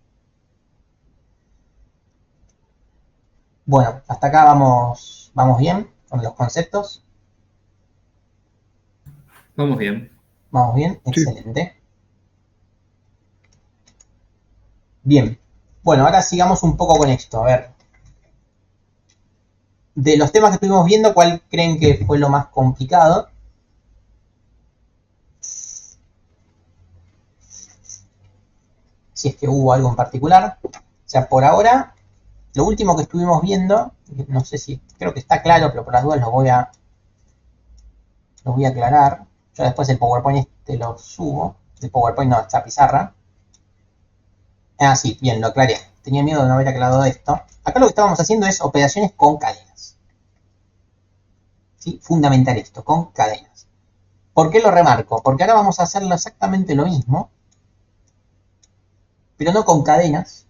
Bueno, hasta acá vamos bien con los conceptos. Vamos bien. Vamos bien, Sí. excelente. Bien, bueno, ahora sigamos un poco con esto. A ver, de los temas que estuvimos viendo, ¿cuál creen que fue lo más complicado? Si es que hubo algo en particular. O sea, por ahora, lo último que estuvimos viendo, no sé si, creo que está claro, pero por las dudas lo voy a aclarar. Yo después el PowerPoint lo subo. El PowerPoint no, esta pizarra. Ah, sí, bien, lo aclaré. Tenía miedo de no haber aclarado esto. Acá lo que estábamos haciendo es operaciones con cadenas. ¿Sí? Fundamental esto, con cadenas. ¿Por qué lo remarco? Porque ahora vamos a hacerlo exactamente lo mismo, pero no con cadenas,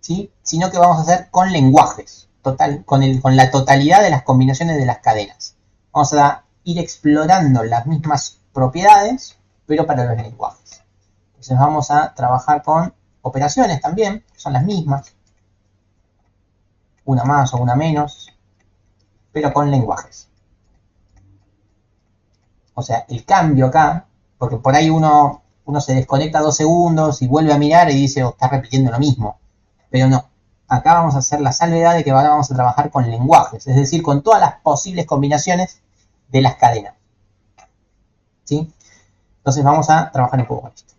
¿sí? Sino que vamos a hacer con lenguajes, con la totalidad de las combinaciones de las cadenas. Vamos a ir explorando las mismas propiedades, pero para los lenguajes. Entonces vamos a trabajar con operaciones también, que son las mismas, una más o una menos, pero con lenguajes. O sea, el cambio acá, porque por ahí uno se desconecta 2 segundos y vuelve a mirar y dice, está repitiendo lo mismo. Pero no, acá vamos a hacer la salvedad de que ahora vamos a trabajar con lenguajes, es decir, con todas las posibles combinaciones de las cadenas. ¿Sí? Entonces vamos a trabajar un poco con esto.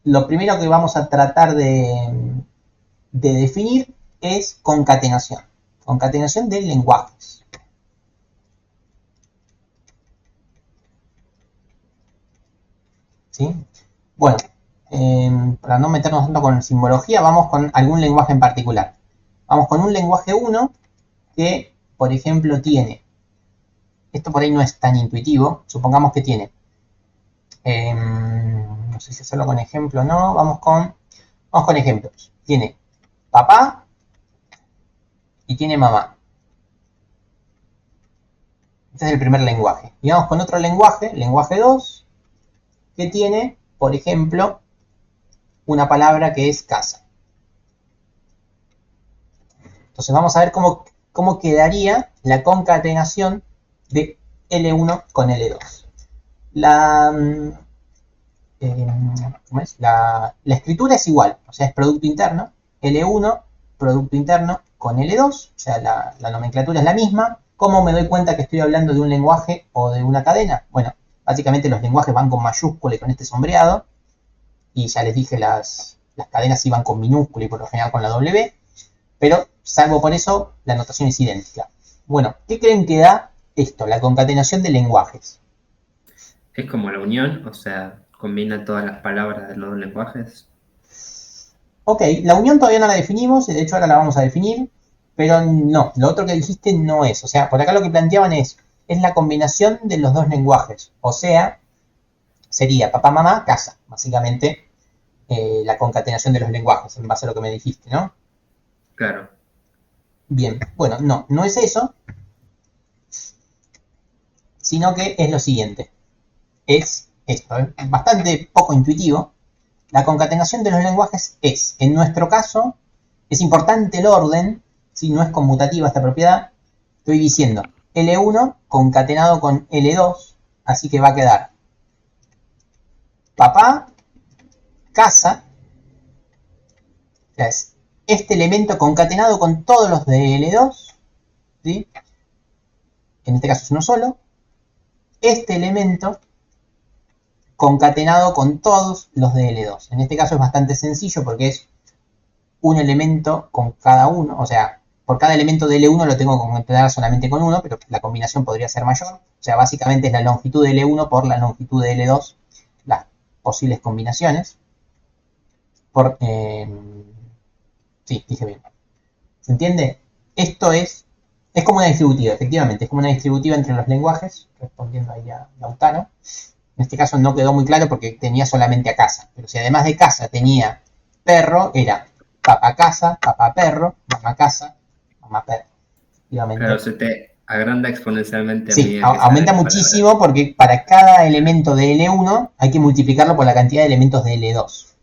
Lo primero que vamos a tratar de definir es concatenación. Concatenación de lenguajes. ¿Sí? Bueno, para no meternos tanto con simbología, vamos con algún lenguaje en particular. Vamos con un lenguaje 1 que, por ejemplo, tiene, esto por ahí no es tan intuitivo, supongamos que tiene, no sé si hacerlo con ejemplo o no, vamos con ejemplos. Tiene papá y tiene mamá. Este es el primer lenguaje. Y vamos con otro lenguaje, lenguaje 2, que tiene, por ejemplo, una palabra que es casa. Entonces vamos a ver cómo quedaría la concatenación de L1 con L2. La escritura es igual, o sea, es producto interno, L1, producto interno con L2, o sea, la nomenclatura es la misma. ¿Cómo me doy cuenta que estoy hablando de un lenguaje o de una cadena? Bueno, básicamente los lenguajes van con mayúscula y con este sombreado, y ya les dije, las cadenas sí van con minúscula y por lo general con la W, pero salvo por eso, la notación es idéntica. Bueno, ¿qué creen que da esto, la concatenación de lenguajes? Es como la unión, o sea, combina todas las palabras de los dos lenguajes. Ok, la unión todavía no la definimos, de hecho ahora la vamos a definir, pero no, lo otro que dijiste no es. O sea, por acá lo que planteaban es la combinación de los dos lenguajes. O sea, sería papá, mamá, casa, básicamente la concatenación de los lenguajes, en base a lo que me dijiste, ¿no? Claro. Bien, bueno, no es eso, sino que es lo siguiente. Es esto, bastante poco intuitivo. La concatenación de los lenguajes es, en nuestro caso, es importante el orden, si no es conmutativa esta propiedad. Estoy diciendo L1 concatenado con L2, así que va a quedar papá, casa, o sea, es este elemento concatenado con todos los de L2, ¿sí? En este caso es uno solo. Este elemento concatenado con todos los de L2. En este caso es bastante sencillo porque es un elemento con cada uno, o sea, por cada elemento de L1 lo tengo que concatenar solamente con uno, pero la combinación podría ser mayor. O sea, básicamente es la longitud de L1 por la longitud de L2, las posibles combinaciones. Sí, dije bien. ¿Se entiende? Esto es como una distributiva, efectivamente, es como una distributiva entre los lenguajes, respondiendo ahí a Lautaro. En este caso no quedó muy claro porque tenía solamente a casa, pero si además de casa tenía perro, era papá casa, papá perro, mamá casa, mamá perro. Claro, se te agranda exponencialmente a sí, medida que aumenta muchísimo porque para cada elemento de L1 hay que multiplicarlo por la cantidad de elementos de L2.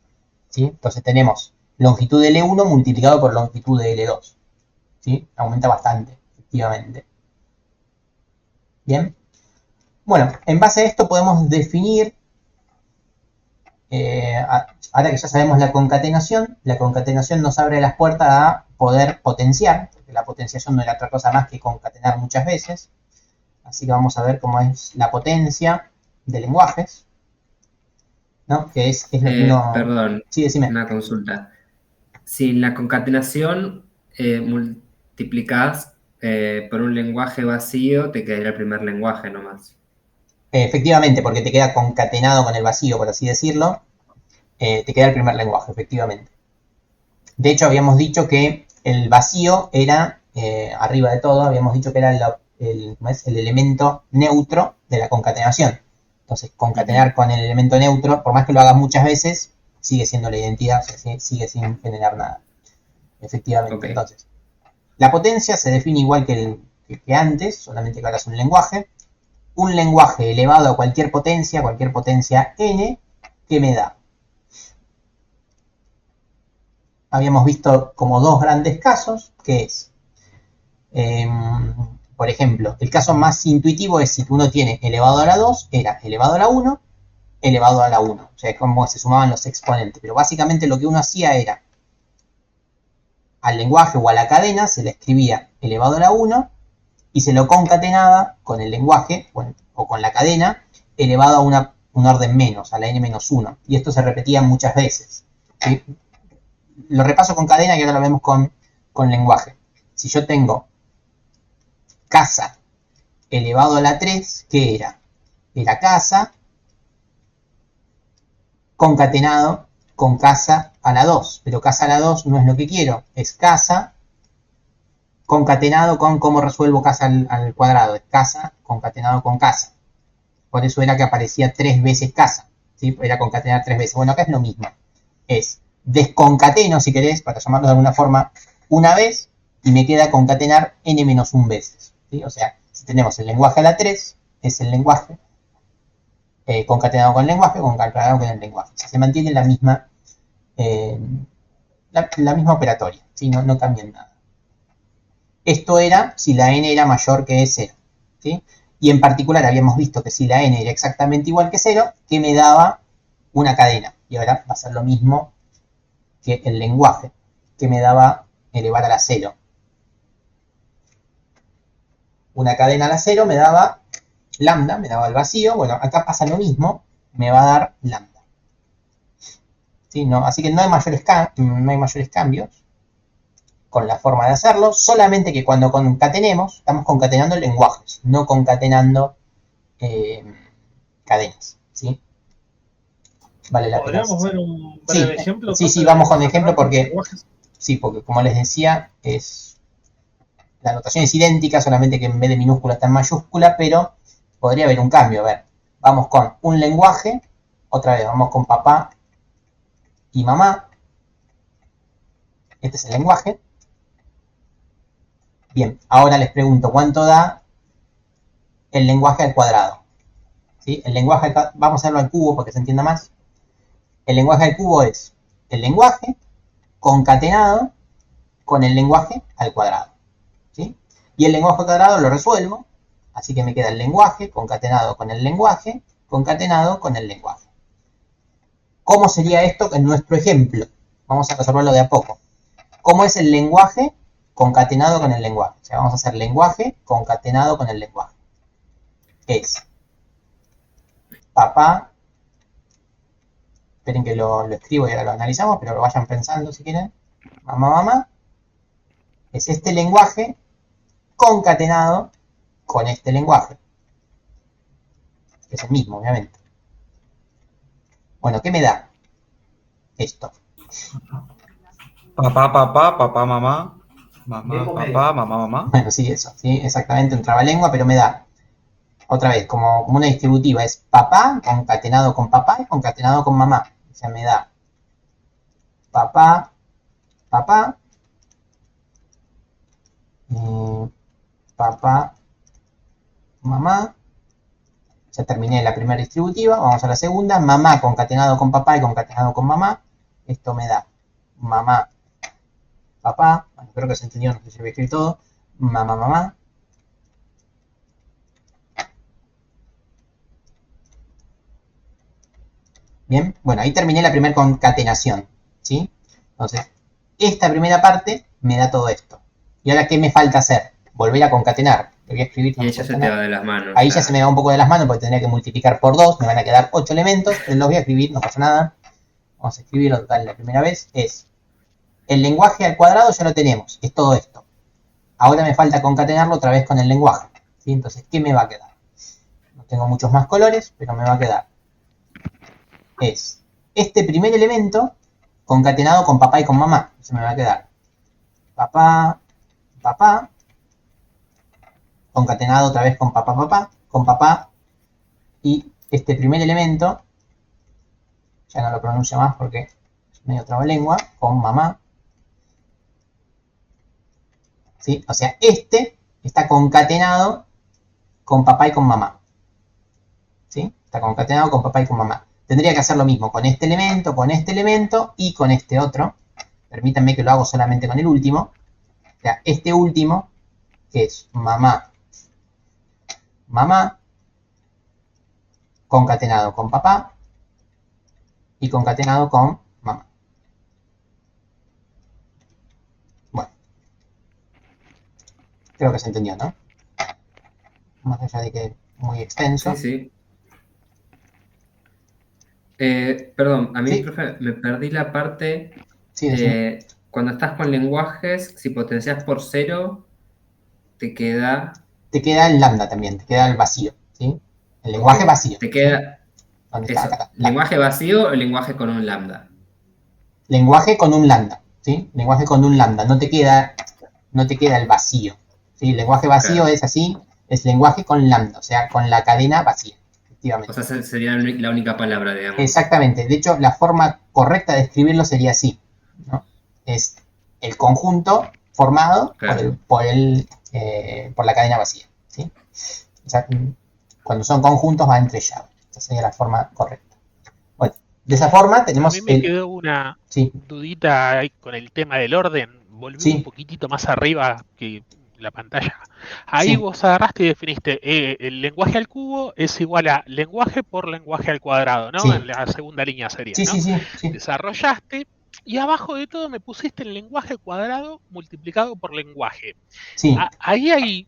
¿Sí? Entonces tenemos longitud de L1 multiplicado por longitud de L2. ¿Sí? Aumenta bastante, efectivamente. Bien. Bueno, en base a esto podemos definir, ahora que ya sabemos la concatenación nos abre las puertas a poder potenciar, porque la potenciación no era otra cosa más que concatenar muchas veces. Así que vamos a ver cómo es la potencia de lenguajes, ¿no? Que es lo que uno... Perdón, sí, decime. una consulta. Si en la concatenación multiplicás por un lenguaje vacío, te quedaría el primer lenguaje nomás. Efectivamente, porque te queda concatenado con el vacío, por así decirlo, te queda el primer lenguaje, efectivamente. De hecho, habíamos dicho que el vacío era, arriba de todo, habíamos dicho que era el elemento neutro de la concatenación. Entonces, concatenar con el elemento neutro, por más que lo hagas muchas veces, sigue siendo la identidad, o sea, sigue sin generar nada. Efectivamente, okay. Entonces, la potencia se define igual que antes, solamente que ahora es un lenguaje. Un lenguaje elevado a cualquier potencia n, ¿qué me da? Habíamos visto como dos grandes casos, que es, por ejemplo, el caso más intuitivo es si uno tiene elevado a la 2, era elevado a la 1, elevado a la 1. O sea, es como se sumaban los exponentes. Pero básicamente lo que uno hacía era, al lenguaje o a la cadena se le escribía elevado a la 1, y se lo concatenaba con el lenguaje o con la cadena elevado a un orden menos, a la n-1. Y esto se repetía muchas veces. ¿Sí? Lo repaso con cadena y ahora lo vemos con lenguaje. Si yo tengo casa elevado a la 3, ¿qué era? Era casa concatenado con casa a la 2. Pero casa a la 2 no es lo que quiero, es casa concatenado con cómo resuelvo casa al cuadrado. Es casa concatenado con casa. Por eso era que aparecía 3 veces casa. ¿Sí? Era concatenar 3 veces. Bueno, acá es lo mismo. Es desconcateno, si querés, para llamarlo de alguna forma, una vez, y me queda concatenar n-1 veces. ¿Sí? O sea, si tenemos el lenguaje a la 3, es el lenguaje concatenado con el lenguaje, concatenado con el lenguaje. O sea, se mantiene la misma operatoria. ¿Sí? No cambian nada. Esto era si la n era mayor que 0. ¿Sí? Y en particular habíamos visto que si la n era exactamente igual que 0, que me daba una cadena. Y ahora va a ser lo mismo que el lenguaje, que me daba elevar a la 0. Una cadena a la 0 me daba lambda, me daba el vacío. Bueno, acá pasa lo mismo, me va a dar lambda. ¿Sí? No, así que no hay mayores cambios con la forma de hacerlo, solamente que cuando concatenemos, estamos concatenando lenguajes, no concatenando cadenas, ¿sí? Vale la pena. ¿Podríamos ver un breve ejemplo? Sí, vamos con el ejemplo porque como les decía, la notación es idéntica, solamente que en vez de minúscula está en mayúscula, pero podría haber un cambio. A ver, vamos con un lenguaje, otra vez, vamos con papá y mamá. Este es el lenguaje. Bien, ahora les pregunto, ¿cuánto da el lenguaje al cuadrado? ¿Sí? El lenguaje, vamos a hacerlo al cubo para que se entienda más. El lenguaje al cubo es el lenguaje concatenado con el lenguaje al cuadrado. ¿Sí? Y el lenguaje al cuadrado lo resuelvo, así que me queda el lenguaje concatenado con el lenguaje concatenado con el lenguaje. ¿Cómo sería esto en nuestro ejemplo? Vamos a resolverlo de a poco. ¿Cómo es el lenguaje concatenado con el lenguaje? O sea, vamos a hacer lenguaje concatenado con el lenguaje. Es papá. Esperen que lo escribo y ahora lo analizamos, pero lo vayan pensando si quieren. Mamá. Es este lenguaje concatenado con este lenguaje. Es el mismo, obviamente. Bueno, ¿qué me da esto? Papá, mamá. Mamá, papá, mamá. Bueno, sí, eso. ¿Sí? Exactamente un trabalengua, pero me da, otra vez, como una distributiva. Es papá concatenado con papá y concatenado con mamá. O sea, me da papá, papá, mamá. Ya terminé la primera distributiva, vamos a la segunda. Mamá concatenado con papá y concatenado con mamá. Esto me da mamá, papá. Bueno, creo que se entendió, no sé si voy a escribir todo. Mamá. Bien, bueno, ahí terminé la primera concatenación, ¿sí? Entonces, esta primera parte me da todo esto. ¿Y ahora qué me falta hacer? Volver a concatenar. Lo voy a escribir. Y ahí ya se te va de las manos. Ahí ya se me va un poco de las manos porque tendría que multiplicar por 2. Me van a quedar 8 elementos, pero los voy a escribir, no pasa nada. Vamos a escribirlo total la primera vez. Es el lenguaje al cuadrado, ya lo tenemos. Es todo esto. Ahora me falta concatenarlo otra vez con el lenguaje, ¿sí? Entonces, ¿qué me va a quedar? No tengo muchos más colores, pero me va a quedar. Es este primer elemento concatenado con papá y con mamá. Entonces me va a quedar papá, concatenado otra vez con papá, y este primer elemento, ya no lo pronuncio más porque es medio trabalengua, con mamá. ¿Sí? O sea, este está concatenado con papá y con mamá. ¿Sí? Está concatenado con papá y con mamá. Tendría que hacer lo mismo con este elemento y con este otro. Permítanme que lo hago solamente con el último. O sea, este último, que es mamá, concatenado con papá y concatenado con mamá. Bueno, creo que se entendió, ¿no? Más allá de que es muy extenso. Sí. Perdón, a mí, Sí. profe, me perdí la parte. Sí. Cuando estás con lenguajes, si potencias por 0, te queda el lambda también, te queda el vacío, ¿sí? El lenguaje vacío. Te queda ¿Dónde eso, está? Acá. lenguaje vacío o lenguaje con un lambda. Lenguaje con un lambda, ¿sí? Lenguaje con un lambda, no te queda el vacío, ¿sí? El lenguaje vacío es así, es lenguaje con lambda, o sea, con la cadena vacía, efectivamente. O sea, sería la única palabra, digamos. Exactamente, de hecho, la forma correcta de escribirlo sería así, ¿no? Es el conjunto formado por la cadena vacía, ¿sí? O sea, cuando son conjuntos va entre llaves. Esa sería la forma correcta. Bueno, de esa forma tenemos... A mí me quedó una dudita ahí con el tema del orden. Volví un poquitito más arriba, que la pantalla. Ahí Sí. vos agarraste y definiste el lenguaje al cubo es igual a lenguaje por lenguaje al cuadrado, ¿no? Sí. En la segunda línea sería, Sí, ¿no? sí, sí, sí. Desarrollaste y abajo de todo me pusiste el lenguaje cuadrado multiplicado por lenguaje. Sí. Ahí hay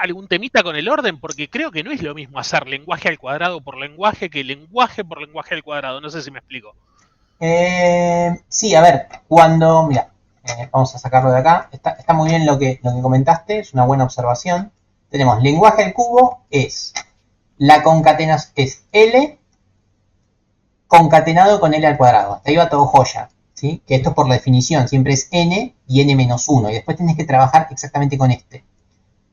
algún temita con el orden, porque creo que no es lo mismo hacer lenguaje al cuadrado por lenguaje que lenguaje por lenguaje al cuadrado. No sé si me explico. Sí, a ver, mira, vamos a sacarlo de acá. Está muy bien lo que comentaste, es una buena observación. Tenemos lenguaje al cubo, es la concatenación, es L concatenado con L al cuadrado. Hasta ahí va todo joya, ¿sí? Que esto es por la definición, siempre es N y N menos 1. Y después tenés que trabajar exactamente con este,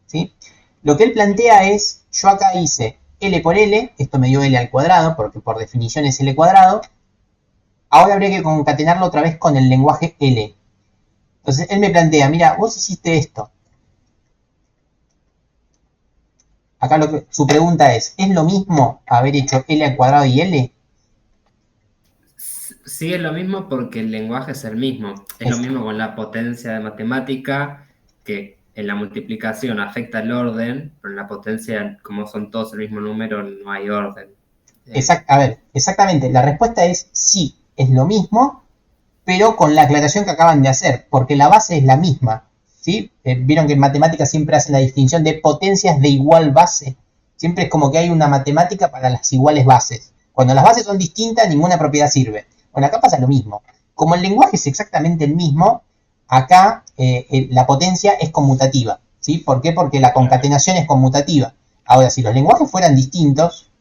¿sí? Lo que él plantea es, yo acá hice L por L, esto me dio L al cuadrado, porque por definición es L cuadrado. Ahora habría que concatenarlo otra vez con el lenguaje L. Entonces él me plantea, mira, vos hiciste esto. Acá su pregunta es lo mismo haber hecho L al cuadrado y L? Sí, es lo mismo porque el lenguaje es el mismo. Es lo mismo con la potencia de matemática, que en la multiplicación afecta el orden, pero en la potencia, como son todos el mismo número, no hay orden. A ver, exactamente. La respuesta es sí, es lo mismo, pero con la aclaración que acaban de hacer, porque la base es la misma, ¿sí? Vieron que en matemáticas siempre hacen la distinción de potencias de igual base. Siempre es como que hay una matemática para las iguales bases. Cuando las bases son distintas, ninguna propiedad sirve. Bueno, acá pasa lo mismo. Como el lenguaje es exactamente el mismo, acá la potencia es conmutativa, ¿sí? ¿Por qué? Porque la concatenación es conmutativa. Ahora, si los lenguajes fueran distintos,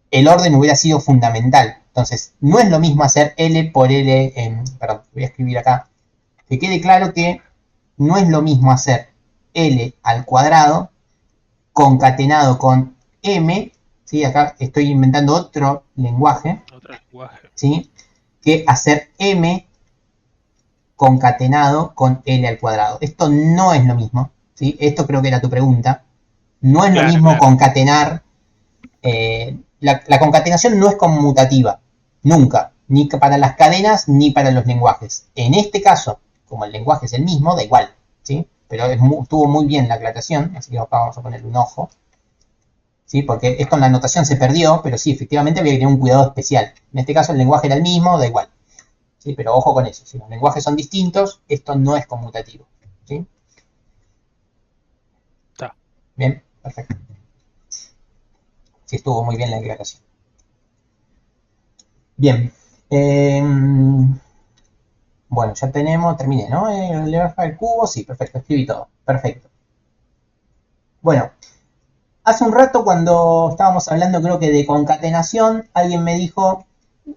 el orden hubiera sido fundamental. Entonces, no es lo mismo hacer L por L, perdón, voy a escribir acá, que quede claro que no es lo mismo hacer L al cuadrado concatenado con M, ¿sí? Acá estoy inventando otro lenguaje, ¿sí? Que hacer M concatenado con L al cuadrado. Esto no es lo mismo, ¿sí? Esto creo que era tu pregunta. No es lo mismo concatenar. La concatenación no es conmutativa, nunca, ni para las cadenas ni para los lenguajes. En este caso, como el lenguaje es el mismo, da igual, ¿sí? Pero estuvo muy bien la aclaración, así que acá vamos a ponerle un ojo, ¿sí? Porque esto en la anotación se perdió, pero sí, efectivamente había que tener un cuidado especial. En este caso el lenguaje era el mismo, da igual, ¿sí? Pero ojo con eso, si los lenguajes son distintos, esto no es conmutativo, ¿sí? Bien, perfecto. Sí, estuvo muy bien la aclaración. Bien. Bueno, ya terminé, ¿no? El cubo, sí, perfecto, escribí todo. Perfecto. Bueno, hace un rato cuando estábamos hablando, creo que de concatenación, alguien me dijo,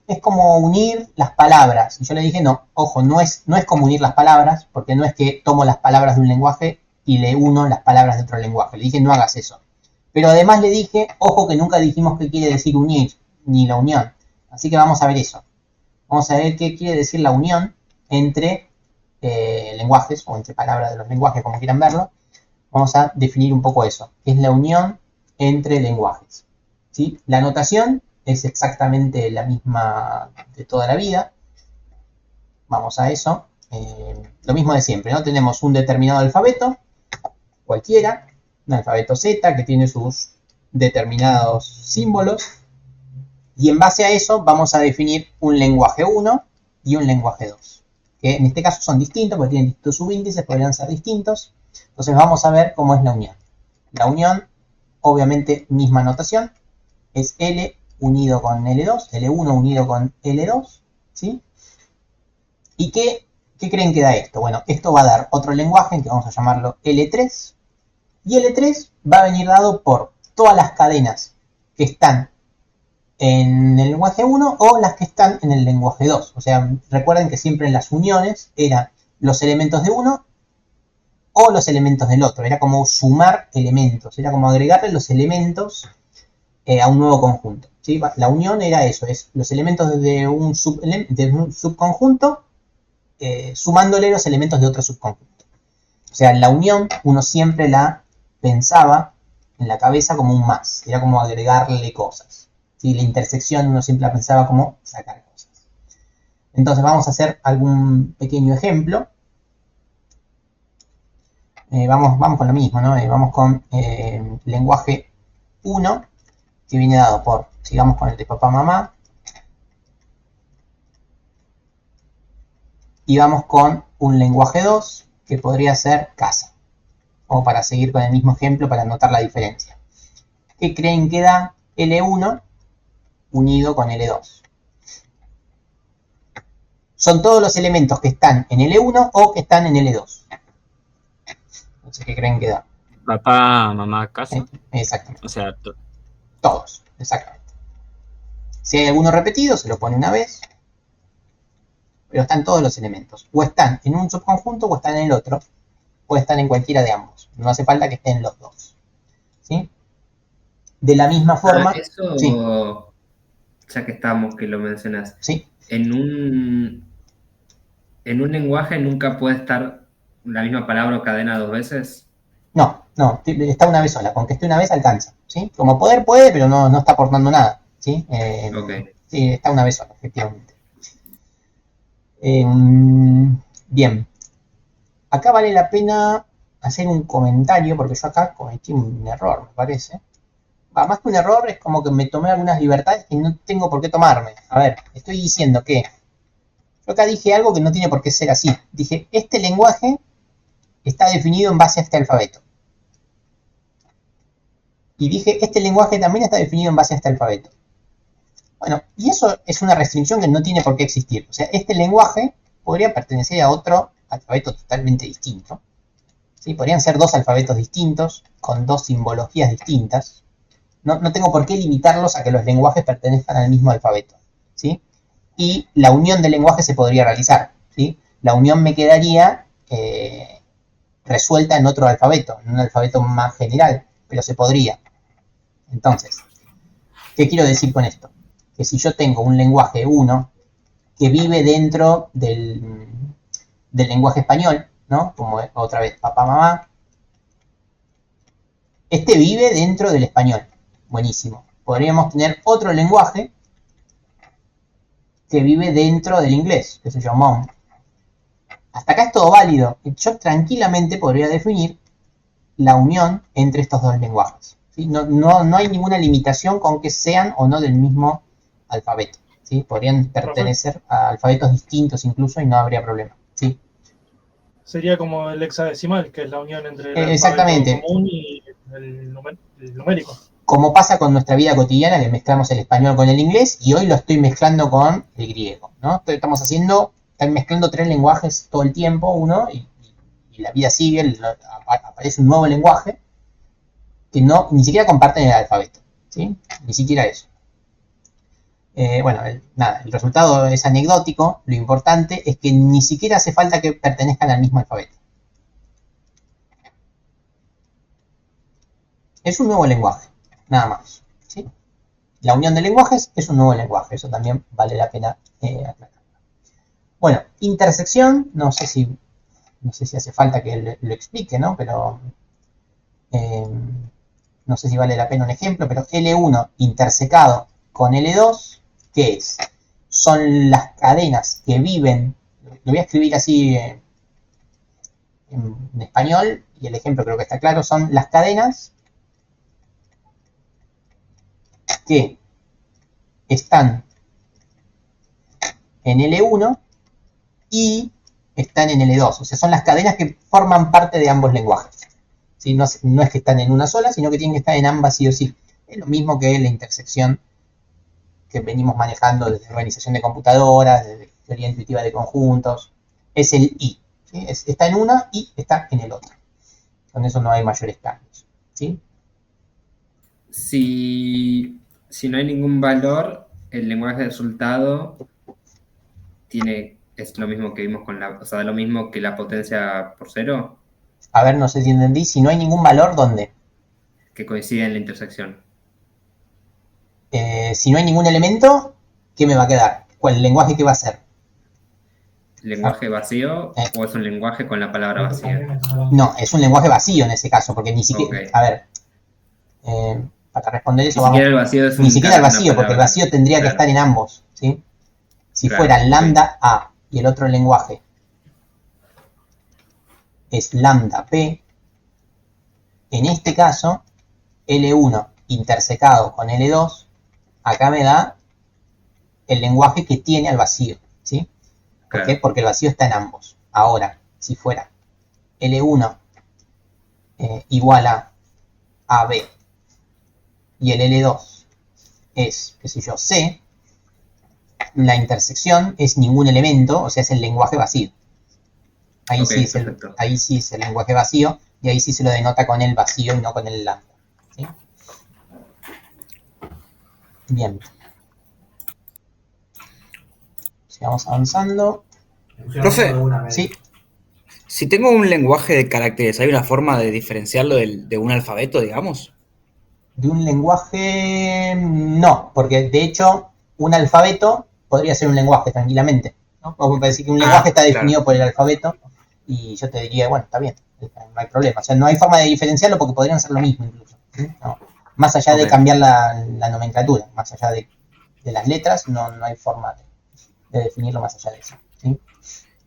es como unir las palabras. Y yo le dije, no, ojo, no es como unir las palabras, porque no es que tomo las palabras de un lenguaje y le uno las palabras de otro lenguaje. Le dije, no hagas eso. Pero además le dije, ojo que nunca dijimos qué quiere decir unir, ni la unión. Así que vamos a ver eso. Vamos a ver qué quiere decir la unión entre lenguajes, o entre palabras de los lenguajes, como quieran verlo. Vamos a definir un poco eso, que es la unión entre lenguajes, ¿sí? La notación es exactamente la misma de toda la vida. Vamos a eso. Lo mismo de siempre, ¿no? Tenemos un determinado alfabeto, cualquiera, un alfabeto Z que tiene sus determinados símbolos, y en base a eso vamos a definir un lenguaje 1 y un lenguaje 2, que en este caso son distintos porque tienen distintos subíndices, podrían ser distintos. Entonces vamos a ver cómo es la unión. La unión, obviamente misma notación, es L unido con L2, L1 unido con L2, ¿sí? ¿Y qué creen que da esto? Bueno, esto va a dar otro lenguaje que vamos a llamarlo L3, y L3 va a venir dado por todas las cadenas que están en el lenguaje 1 o las que están en el lenguaje 2. O sea, recuerden que siempre en las uniones eran los elementos de uno o los elementos del otro. Era como sumar elementos, era como agregarle los elementos a un nuevo conjunto, ¿sí? La unión era eso, es los elementos de un subconjunto sumándole los elementos de otro subconjunto. O sea, la unión uno siempre la pensaba en la cabeza como un más, era como agregarle cosas, ¿sí? La intersección uno siempre la pensaba como sacar cosas. Entonces vamos a hacer algún pequeño ejemplo. vamos con lo mismo, ¿no? Vamos con lenguaje 1, que viene dado por, sigamos con el de papá, mamá. Y vamos con un lenguaje 2, que podría ser casa. Como para seguir con el mismo ejemplo, para notar la diferencia. ¿Qué creen que da L1 unido con L2? Son todos los elementos que están en L1 o que están en L2. No sé qué creen que da. Papá, mamá, casa. Exactamente. O sea, Todos, exactamente. Si hay alguno repetido, se lo pone una vez. Pero están todos los elementos. O están en un subconjunto o están en el otro. O están en cualquiera de ambos. No hace falta que estén los dos. ¿Sí? De la misma forma... Eso, sí. Ya que estamos, que lo mencionas. Sí. En un lenguaje nunca puede estar la misma palabra o cadena 2 veces. No, está una vez sola. Con que esté una vez alcanza. ¿Sí? Como poder puede, pero no está aportando nada. ¿Sí? Okay. Sí, está una vez sola, efectivamente. Bien. Acá vale la pena hacer un comentario, porque yo acá cometí un error, me parece. Más que un error, es como que me tomé algunas libertades que no tengo por qué tomarme. A ver, estoy diciendo que yo acá dije algo que no tiene por qué ser así. Dije, este lenguaje está definido en base a este alfabeto. Y dije, este lenguaje también está definido en base a este alfabeto. Bueno, y eso es una restricción que no tiene por qué existir. O sea, este lenguaje podría pertenecer a otro alfabeto totalmente distinto. ¿Sí? Podrían ser dos alfabetos distintos, con dos simbologías distintas. No tengo por qué limitarlos a que los lenguajes pertenezcan al mismo alfabeto. ¿Sí? Y la unión de lenguajes se podría realizar. ¿Sí? La unión me quedaría resuelta en otro alfabeto, en un alfabeto más general, pero se podría. Entonces, ¿qué quiero decir con esto? Que si yo tengo un lenguaje 1 que vive dentro del lenguaje español, ¿no? Como otra vez papá, mamá, este vive dentro del español. Buenísimo. Podríamos tener otro lenguaje que vive dentro del inglés, que se llama mom. Hasta acá es todo válido. Yo tranquilamente podría definir la unión entre estos dos lenguajes. ¿Sí? No hay ninguna limitación con que sean o no del mismo alfabeto. ¿Sí? Podrían pertenecer a alfabetos distintos incluso y no habría problema. ¿Sí? Sería como el hexadecimal, que es la unión entre el exactamente. alfabeto común y el numérico. Como pasa con nuestra vida cotidiana, que mezclamos el español con el inglés, y hoy lo estoy mezclando con el griego, ¿no? Están mezclando tres lenguajes todo el tiempo, y la vida sigue, aparece un nuevo lenguaje que ni siquiera comparten el alfabeto, ¿sí? Ni siquiera eso. El resultado es anecdótico. Lo importante es que ni siquiera hace falta que pertenezcan al mismo alfabeto. Es un nuevo lenguaje, nada más. ¿Sí? La unión de lenguajes es un nuevo lenguaje. Eso también vale la pena aclarar. Bueno, intersección, no sé si hace falta que lo explique, ¿no? Pero no sé si vale la pena un ejemplo, pero L1 intersecado con L2, ¿qué es? Son las cadenas que viven, lo voy a escribir así en español, y el ejemplo creo que está claro, son las cadenas que están en L1 y están en L2, o sea, son las cadenas que forman parte de ambos lenguajes. ¿Sí? No es que están en una sola, sino que tienen que estar en ambas sí o sí. Es lo mismo que la intersección que venimos manejando desde organización de computadoras, desde teoría intuitiva de conjuntos. Es el y. ¿Sí? Está en una y está en el otro. Con eso no hay mayores cambios. ¿Sí? Si no hay ningún valor, el lenguaje de resultado es lo mismo que vimos lo mismo que la potencia por cero. A ver, no sé si entendí. Si no hay ningún valor, ¿dónde? Que coincide en la intersección. Si no hay ningún elemento, ¿qué me va a quedar? ¿Cuál lenguaje qué va a ser? ¿Lenguaje vacío o es un lenguaje con la palabra vacía? No, es un lenguaje vacío en ese caso, porque ni siquiera... Okay. A ver, para responder eso ni siquiera el vacío es ni siquiera el vacío, porque el vacío tendría que estar en ambos, ¿sí? Si fuera lambda A y el otro lenguaje es lambda P, en este caso, L1 intersecado con L2, acá me da el lenguaje que tiene al vacío, ¿sí? ¿Por qué? Claro. Porque el vacío está en ambos. Ahora, si fuera L1 igual a AB y el L2 es, qué sé yo, C, la intersección es ningún elemento, o sea, es el lenguaje vacío. Ahí, Ok, sí perfecto. ahí sí es el lenguaje vacío, y ahí sí se lo denota con el vacío y no con el lambda, ¿sí? Bien. Sigamos avanzando. Profe, Sí, si tengo un lenguaje de caracteres, ¿hay una forma de diferenciarlo de un alfabeto, digamos? de un lenguaje no, porque de hecho un alfabeto podría ser un lenguaje tranquilamente, ¿no? O me parece que un lenguaje está definido claro. por el alfabeto y yo te diría, bueno, está bien, no hay problema. O sea, no hay forma de diferenciarlo porque podrían ser lo mismo incluso, ¿sí? No. Más allá de Ok. cambiar la nomenclatura, más allá de las letras, no hay forma de definirlo más allá de eso, ¿sí?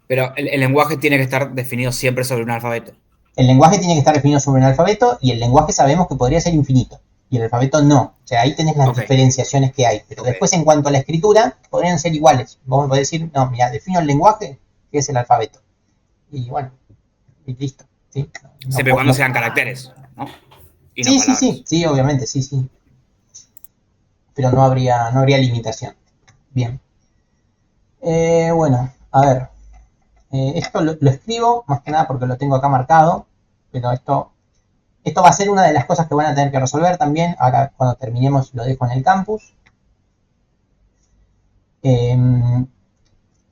Pero el lenguaje tiene que estar definido siempre sobre un alfabeto. El lenguaje tiene que estar definido sobre un alfabeto y el lenguaje sabemos que podría ser infinito y el alfabeto no. O sea, ahí tenés las Ok. diferenciaciones que hay. Pero Ok. después, en cuanto a la escritura, podrían ser iguales. Vos me podés decir, no, mira, defino el lenguaje, que es el alfabeto. Y bueno, y listo, ¿sí? Siempre y cuando sean caracteres, ¿no? Y no Sí, palabras. sí, obviamente, sí. Pero no habría limitación. Bien. Bueno, a ver. Esto lo escribo, más que nada porque lo tengo acá marcado, pero esto va a ser una de las cosas que van a tener que resolver también. Ahora, cuando terminemos, lo dejo en el campus.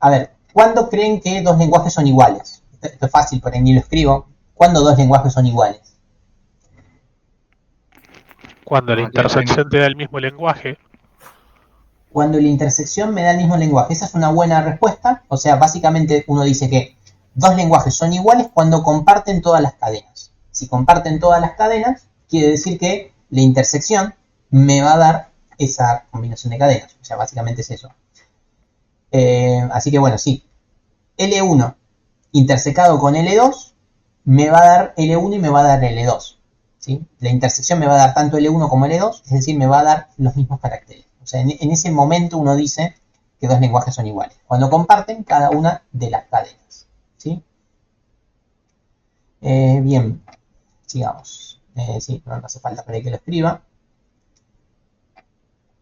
A ver, ¿cuándo creen que dos lenguajes son iguales? Esto es fácil, por ahí ni lo escribo. ¿Cuándo dos lenguajes son iguales? Cuando la Cuando tienen la misma. intersección te da el mismo lenguaje. Cuando la intersección me da el mismo lenguaje. Esa es una buena respuesta. O sea, básicamente uno dice que dos lenguajes son iguales cuando comparten todas las cadenas. Si comparten todas las cadenas, quiere decir que la intersección me va a dar esa combinación de cadenas. O sea, básicamente es eso. Así que bueno, sí. L1 intersecado con L2 me va a dar L1 y me va a dar L2. ¿Sí? La intersección me va a dar tanto L1 como L2, es decir, me va a dar los mismos caracteres. O sea, en ese momento uno dice que dos lenguajes son iguales, cuando comparten cada una de las cadenas, ¿sí? Bien, sigamos. Sí, no hace falta para que lo escriba.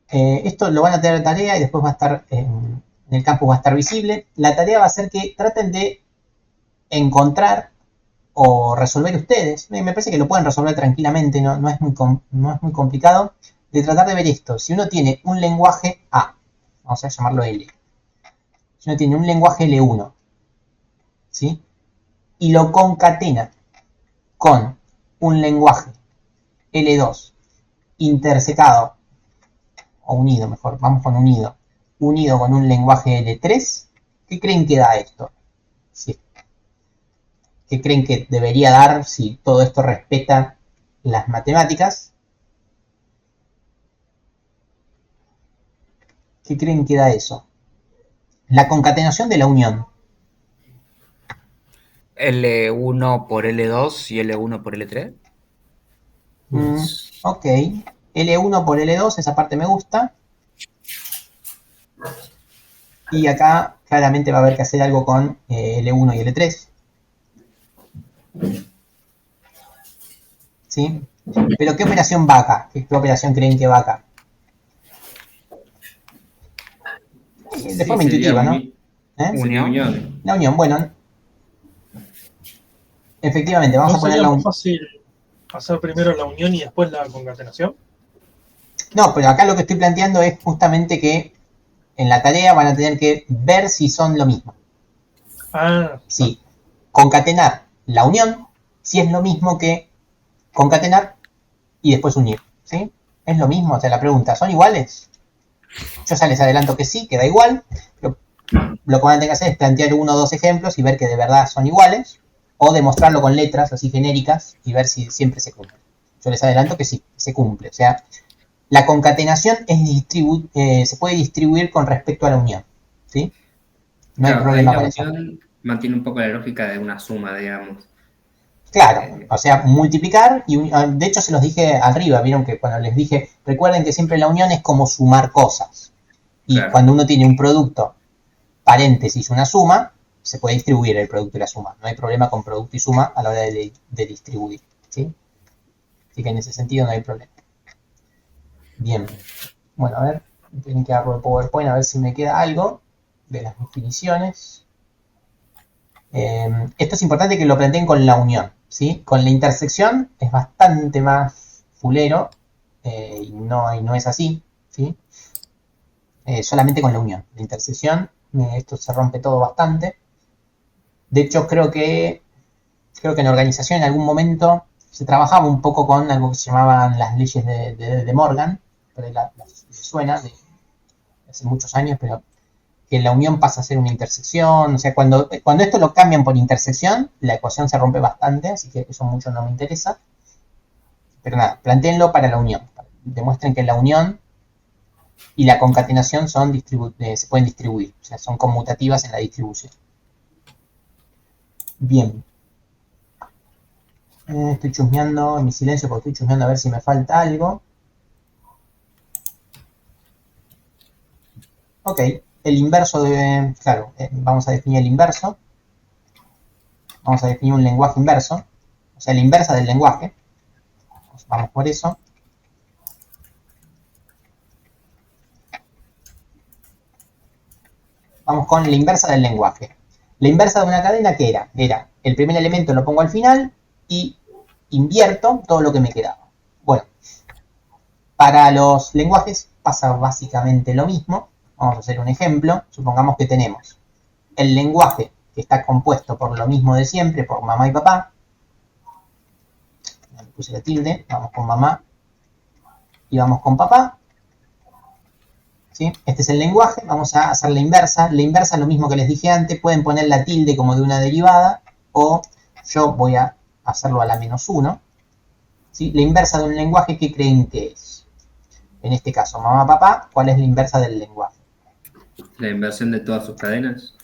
Esto lo van a tener de tarea y después va a estar en el campus, va a estar visible. La tarea va a ser que traten de encontrar o resolver ustedes. Me parece que lo pueden resolver tranquilamente, no es muy complicado. De tratar de ver esto. Si uno tiene un lenguaje A, vamos a llamarlo L. Si uno tiene un lenguaje L1, ¿sí? Y lo concatena con un lenguaje L2 intersecado, o unido mejor, vamos con unido con un lenguaje L3, ¿qué creen que da esto? ¿Sí? ¿Qué creen que debería dar si todo esto respeta las matemáticas? ¿Qué creen que da eso? La concatenación de la unión. L1 por L2 y L1 por L3. Ok. L1 por L2, esa parte me gusta. Y acá claramente va a haber que hacer algo con L1 y L3. ¿Sí? Pero ¿qué operación va acá? ¿Qué operación creen que va acá? De forma intuitiva, ¿no? Unión. La unión, bueno. Efectivamente, vamos ¿No a poner sería la más unión. fácil hacer primero la unión y después la concatenación? No, pero acá lo que estoy planteando es justamente que en la tarea van a tener que ver si son lo mismo. Sí, concatenar la unión, si es lo mismo que concatenar y después unir, ¿sí? Es lo mismo, o sea, la pregunta, ¿son iguales? Yo ya les adelanto que sí, que da igual, pero lo que van a tener que hacer es plantear uno o dos ejemplos y ver que de verdad son iguales, o demostrarlo con letras así genéricas y ver si siempre se cumple. Yo les adelanto que sí, se cumple, o sea, la concatenación se puede distribuir con respecto a la unión, ¿sí? No hay problema con eso. La unión mantiene un poco la lógica de una suma, digamos. Claro, o sea, multiplicar, y de hecho se los dije arriba, vieron que cuando les dije, recuerden que siempre la unión es como sumar cosas. Y Claro. cuando uno tiene un producto, paréntesis, una suma, se puede distribuir el producto y la suma. No hay problema con producto y suma a la hora de distribuir, ¿sí? Así que en ese sentido no hay problema. Bien. Bueno, a ver, tengo que abrir el PowerPoint a ver si me queda algo de las definiciones. Esto es importante que lo planteen con la unión, ¿sí? Con la intersección es bastante más fulero y no es así, ¿sí? Solamente con la unión. La intersección, esto se rompe todo bastante. De hecho, creo que en organización en algún momento se trabajaba un poco con algo que se llamaban las leyes de Morgan, por ahí suena de hace muchos años, pero que la unión pasa a ser una intersección. O sea, cuando esto lo cambian por intersección, la ecuación se rompe bastante, así que eso mucho no me interesa. Pero nada, plantéenlo para la unión. Demuestren que la unión y la concatenación se pueden distribuir, o sea, son conmutativas en la distribución. Bien. Estoy chusmeando en mi silencio porque estoy chusmeando a ver si me falta algo. Ok, el inverso de... Claro, vamos a definir el inverso. Vamos a definir un lenguaje inverso. O sea, la inversa del lenguaje. Vamos por eso. Vamos con la inversa del lenguaje. La inversa de una cadena, ¿qué era? Era el primer elemento lo pongo al final y invierto todo lo que me quedaba. Bueno, para los lenguajes pasa básicamente lo mismo. Vamos a hacer un ejemplo. Supongamos que tenemos el lenguaje que está compuesto por lo mismo de siempre, por mamá y papá. Me puse la tilde, vamos con mamá y vamos con papá. ¿Sí? Este es el lenguaje, vamos a hacer la inversa. La inversa es lo mismo que les dije antes, pueden poner la tilde como de una derivada o yo voy a hacerlo a la -1. ¿Sí? La inversa de un lenguaje, ¿qué creen que es? En este caso, mamá, papá, ¿cuál es la inversa del lenguaje? La inversión de todas sus cadenas.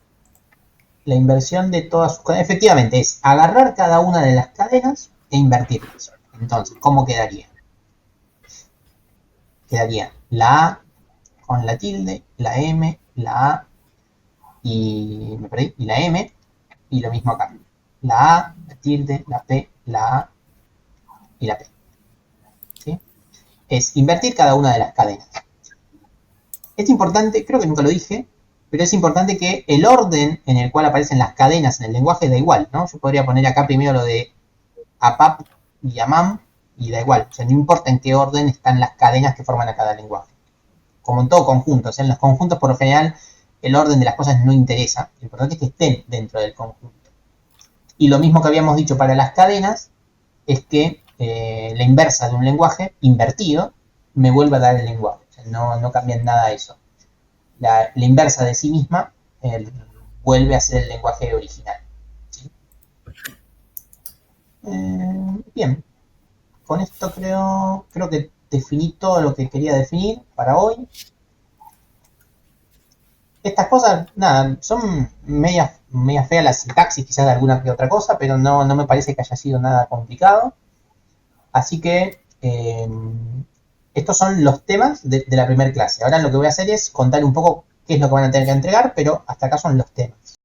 La inversión de todas sus cadenas, efectivamente, es agarrar cada una de las cadenas e invertirlas. Entonces, ¿cómo quedaría? Quedaría la A con la tilde, la M, la A y me perdí, y la M, y lo mismo acá. La A, la tilde, la P, la A y la P. ¿Sí? Es invertir cada una de las cadenas. Es importante, creo que nunca lo dije, pero es importante que el orden en el cual aparecen las cadenas en el lenguaje da igual, ¿no? Yo podría poner acá primero lo de APAP y AMAM y da igual. O sea, no importa en qué orden están las cadenas que forman a cada lenguaje. Como en todo conjunto, o sea, en los conjuntos por lo general el orden de las cosas no interesa, lo importante es que estén dentro del conjunto. Y lo mismo que habíamos dicho para las cadenas es que la inversa de un lenguaje invertido me vuelve a dar el lenguaje, o sea, no cambia en nada eso. La inversa de sí misma vuelve a ser el lenguaje original. ¿Sí? Bien, con esto creo que definí todo lo que quería definir para hoy. Estas cosas, nada, son media feas la sintaxis, quizás de alguna que otra cosa, pero no me parece que haya sido nada complicado. Así que estos son los temas de la primera clase. Ahora lo que voy a hacer es contar un poco qué es lo que van a tener que entregar, pero hasta acá son los temas.